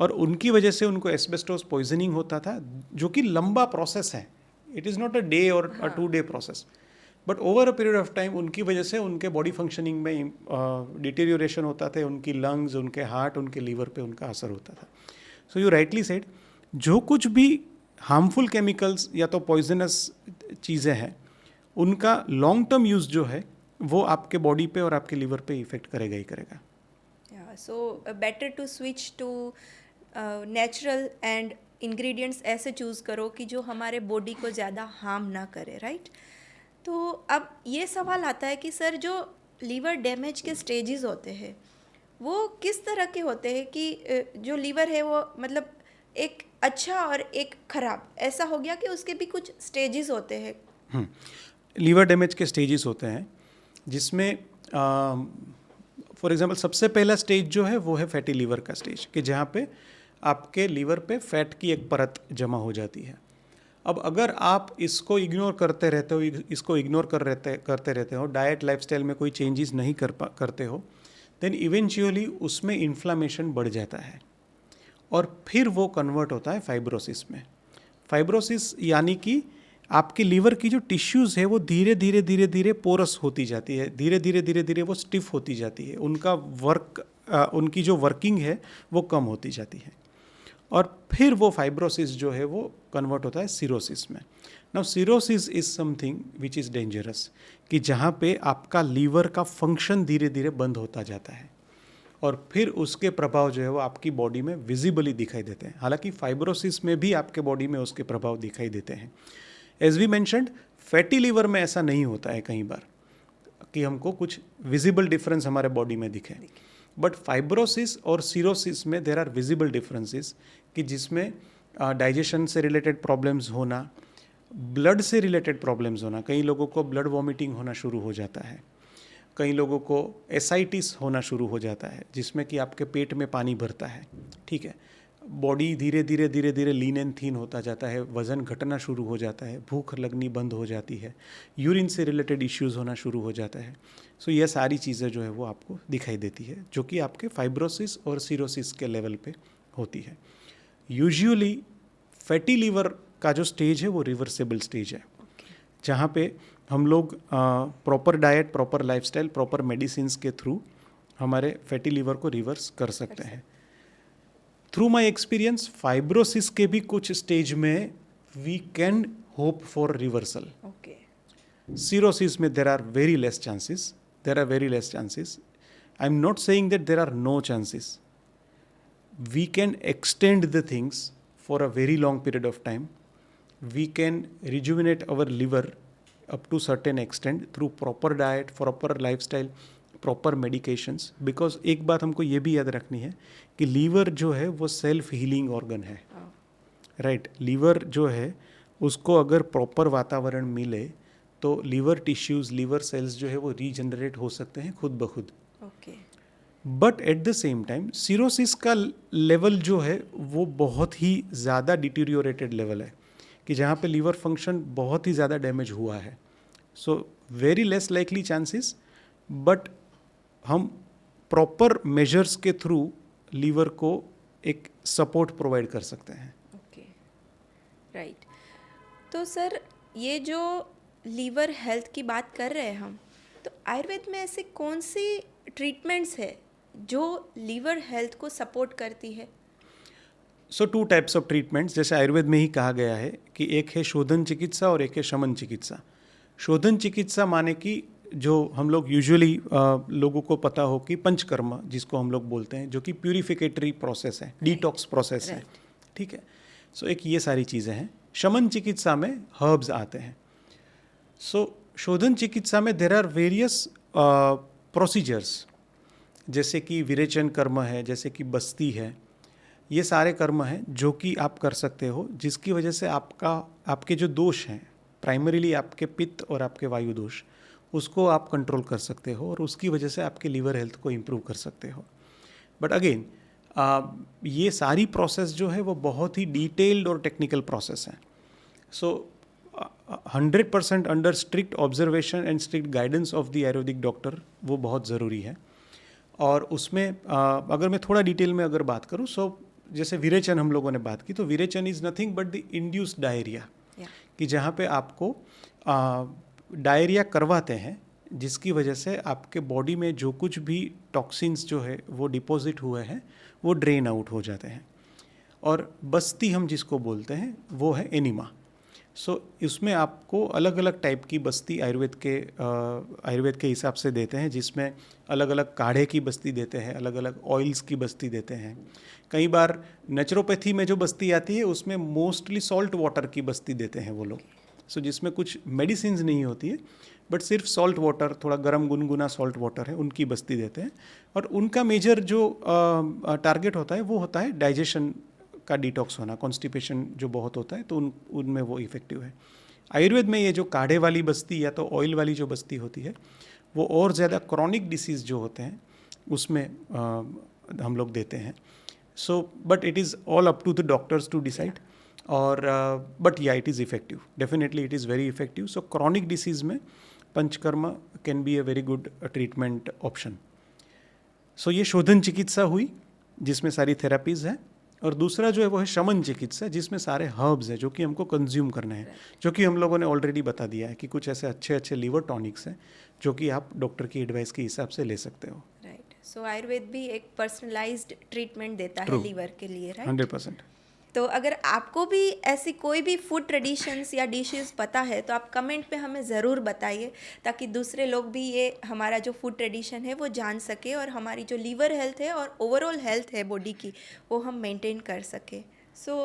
और उनकी वजह से उनको एस्बेस्टोस पॉइजनिंग होता था, जो कि लंबा प्रोसेस है। It is not a day और अ 2 day process, but over a period of time उनकी वजह से उनके बॉडी फंक्शनिंग में डिटेरियोरेशन होता था, उनकी लंग्स, उनके हार्ट, उनके लीवर पे उनका असर होता था। सो यू राइटली सेड, जो कुछ भी हार्मफुल केमिकल्स या तो पॉइजनस चीज़ें हैं, उनका लॉन्ग टर्म यूज़ जो है वो आपके बॉडी पे और आपके लीवर पे इफेक्ट करेगा ही करेगा। So better to switch to natural and ingredients ऐसे चूज़ करो कि जो हमारे बॉडी को ज़्यादा हार्म ना करे, राइट? तो अब ये सवाल आता है कि सर, जो लीवर डैमेज के स्टेजेस होते हैं वो किस तरह के होते हैं कि जो लीवर है वो मतलब एक अच्छा और एक ख़राब ऐसा हो गया कि उसके भी कुछ स्टेजेस होते हैं? लीवर डैमेज के स्टेजेस होते हैं, जिसमें फॉर एग्जांपल सबसे पहला स्टेज जो है वो है फैटी लीवर का स्टेज, कि जहाँ पे आपके लीवर पे फैट की एक परत जमा हो जाती है। अब अगर आप इसको इग्नोर करते रहते हो, इसको इग्नोर करते रहते हो, डाइट लाइफस्टाइल में कोई चेंजेस नहीं करते हो, देन इवेंचुअली उसमें इन्फ्लामेशन बढ़ जाता है और फिर वो कन्वर्ट होता है फाइब्रोसिस में। फाइब्रोसिस यानी कि आपके लीवर की जो टिश्यूज़ है वो धीरे धीरे पोरस होती जाती है, धीरे धीरे वो स्टिफ होती जाती है, उनकी जो वर्किंग है वो कम होती जाती है, और फिर वो फाइब्रोसिस जो है वो कन्वर्ट होता है सिरोसिस में। Now cirrhosis is something which is dangerous, कि जहाँ पे आपका लीवर का फंक्शन धीरे धीरे बंद होता जाता है, और फिर उसके प्रभाव जो है वो आपकी बॉडी में विजिबली दिखाई देते हैं। हालांकि फाइब्रोसिस में भी आपके बॉडी में उसके प्रभाव दिखाई देते हैं। As we mentioned, fatty liver में ऐसा नहीं होता है कई बार कि हमको कुछ विजिबल डिफरेंस हमारे बॉडी में दिखे, बट फाइब्रोसिस और सिरोसिस में देर आर विजिबल डिफरेंसेस, कि जिसमें डाइजेशन से रिलेटेड प्रॉब्लम्स होना, ब्लड से रिलेटेड प्रॉब्लम्स होना, कई लोगों को ब्लड वॉमिटिंग होना शुरू हो जाता है, कई लोगों को एसाइटिस होना शुरू हो जाता है, जिसमें कि आपके पेट में पानी भरता है, ठीक है। बॉडी धीरे धीरे लीन एंड थीन होता जाता है, वज़न घटना शुरू हो जाता है, भूख लगनी बंद हो जाती है, यूरिन से रिलेटेड इश्यूज़ होना शुरू हो जाता है। सो ये सारी चीज़ें जो है वो आपको दिखाई देती है, जो कि आपके फाइब्रोसिस और सिरोसिस के लेवल पे होती है। यूजुअली फैटी लीवर का जो स्टेज है वो रिवर्सेबल स्टेज है, जहाँ पे हम लोग proper diet, proper lifestyle, proper medicines के थ्रू हमारे फैटी लीवर को रिवर्स कर सकते हैं। थ्रू माई एक्सपीरियंस, फाइब्रोसिस के भी कुछ स्टेज में we can hope for reversal. Cirrhosis में there are very less chances, I am not saying that there are no chances. We can extend the things for a very long period of time. We can rejuvenate our liver up to certain extent through proper diet, proper lifestyle, proper medications. Because एक बात हमको ये भी याद रखनी है कि liver जो है वो सेल्फ हीलिंग ऑर्गन है, राइट? लीवर जो है उसको अगर प्रॉपर वातावरण मिले तो लीवर टिश्यूज़, लीवर सेल्स जो है वो रीजनरेट हो सकते हैं खुद ब खुद। But at the same time cirrhosis का लेवल जो है वो बहुत ही ज़्यादा डिटीरियोरेटेड लेवल है, कि जहाँ पे लीवर फंक्शन बहुत ही ज़्यादा डैमेज हुआ है। So very less likely chances, but हम प्रॉपर मेजर्स के थ्रू लीवर को एक सपोर्ट प्रोवाइड कर सकते हैं। Okay, right. तो सर, ये जो लीवर हेल्थ की बात कर रहे हैं हम, तो आयुर्वेद में ऐसे कौन सी ट्रीटमेंट्स है जो लीवर हेल्थ को सपोर्ट करती है? सो 2 टाइप्स ऑफ ट्रीटमेंट्स, जैसे आयुर्वेद में ही कहा गया है कि एक है शोधन चिकित्सा और एक है शमन चिकित्सा। शोधन चिकित्सा माने कि जो हम लोग यूजुअली लोगों को पता हो कि पंचकर्म जिसको हम लोग बोलते हैं, जो कि प्यूरिफिकेटरी प्रोसेस है, डिटॉक्स प्रोसेस है, ठीक है। सो एक ये सारी चीज़ें हैं। शमन चिकित्सा में हर्ब्स आते हैं। सो शोधन चिकित्सा में देर आर वेरियस प्रोसीजर्स, जैसे कि विरेचन कर्म है, जैसे कि बस्ती है, ये सारे कर्म हैं जो कि आप कर सकते हो, जिसकी वजह से आपके जो दोष हैं, प्राइमरीली आपके पित्त और आपके वायु दोष, उसको आप कंट्रोल कर सकते हो और उसकी वजह से आपके लीवर हेल्थ को इम्प्रूव कर सकते हो। बट अगेन ये सारी प्रोसेस जो है वो बहुत ही डिटेल्ड और टेक्निकल प्रोसेस है। सो 100% under strict observation and strict guidance of the Ayurvedic doctor वो बहुत ज़रूरी है। और उसमें अगर मैं थोड़ा डिटेल में अगर बात करूँ, सो जैसे विरेचन हम लोगों ने बात की, तो virechan is nothing but the induced diarrhoea, कि जहाँ पे आपको डायरिया करवाते हैं, जिसकी वजह से आपके बॉडी में जो कुछ भी टॉक्सिन्स जो है वो डिपॉजिट हुए हैं वो ड्रेन आउट हो जाते हैं। और बस्ती हम जिसको बोलते हैं वो है एनिमा। सो इसमें आपको अलग अलग टाइप की बस्ती आयुर्वेद के हिसाब से देते हैं, जिसमें अलग अलग काढ़े की बस्ती देते हैं, अलग अलग ऑयल्स की बस्ती देते हैं। कई बार नेचुरोपैथी में जो बस्ती आती है उसमें मोस्टली सॉल्ट वाटर की बस्ती देते हैं वो लोग। सो जिसमें कुछ मेडिसिन नहीं होती है, बट सिर्फ सॉल्ट वाटर, थोड़ा गर्म गुनगुना सॉल्ट वाटर है, उनकी बस्ती देते हैं। और उनका मेजर जो टारगेट होता है वो होता है डाइजेशन का डिटॉक्स होना, कॉन्स्टिपेशन जो बहुत होता है, तो उनमें वो इफ़ेक्टिव है। आयुर्वेद में ये जो काढ़े वाली बस्ती या तो ऑयल वाली जो बस्ती होती है वो और ज़्यादा क्रॉनिक डिसीज़ जो होते हैं उसमें हम लोग देते हैं। So but it is all up to the doctors to decide. और बट या it is effective, definitely it is very effective. So chronic disease में panchakarma can be a very good treatment option. So ये शोधन चिकित्सा हुई जिसमें सारी थेरापीज़ हैं, और दूसरा जो है वो है शमन चिकित्सा, जिसमें सारे हर्ब्स हैं जो कि हमको कंज्यूम करने हैं, जो कि हम लोगों ने ऑलरेडी बता दिया है कि कुछ ऐसे अच्छे अच्छे लीवर टॉनिक्स हैं जो कि आप डॉक्टर की एडवाइस के हिसाब से ले सकते हो। राइट। सो आयुर्वेद भी एक पर्सनलाइज्ड ट्रीटमेंट देता है लीवर के लिए, राइट? 100%। तो अगर आपको भी ऐसी कोई भी फूड ट्रेडिशंस या डिशेस पता है तो आप कमेंट पे हमें ज़रूर बताइए, ताकि दूसरे लोग भी ये हमारा जो फूड ट्रेडिशन है वो जान सके और हमारी जो लीवर हेल्थ है और ओवरऑल हेल्थ है बॉडी की वो हम मेंटेन कर सके। So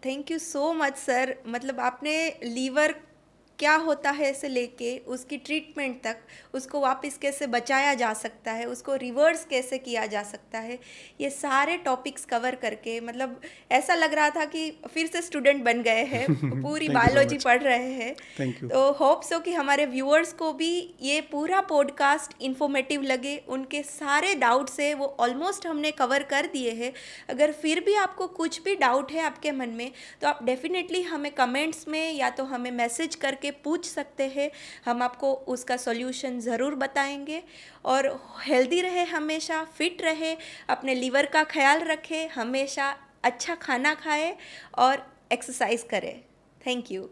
thank you so much sir. मतलब आपने लीवर क्या होता है से लेके उसकी ट्रीटमेंट तक, उसको वापस कैसे बचाया जा सकता है, उसको रिवर्स कैसे किया जा सकता है, ये सारे टॉपिक्स कवर करके मतलब ऐसा लग रहा था कि फिर से स्टूडेंट बन गए हैं, पूरी बायोलॉजी पढ़ रहे हैं। Thank you. तो होप सो कि हमारे व्यूअर्स को भी ये पूरा पॉडकास्ट इन्फॉर्मेटिव लगे, उनके सारे डाउट्स है वो ऑलमोस्ट हमने कवर कर दिए हैं। अगर फिर भी आपको कुछ भी डाउट है आपके मन में तो आप डेफिनेटली हमें कमेंट्स में या तो हमें मैसेज करके पूछ सकते हैं, हम आपको उसका सॉल्यूशन ज़रूर बताएंगे। और हेल्दी रहे, हमेशा फिट रहे, अपने लीवर का ख्याल रखें, हमेशा अच्छा खाना खाए और एक्सरसाइज करें। Thank you.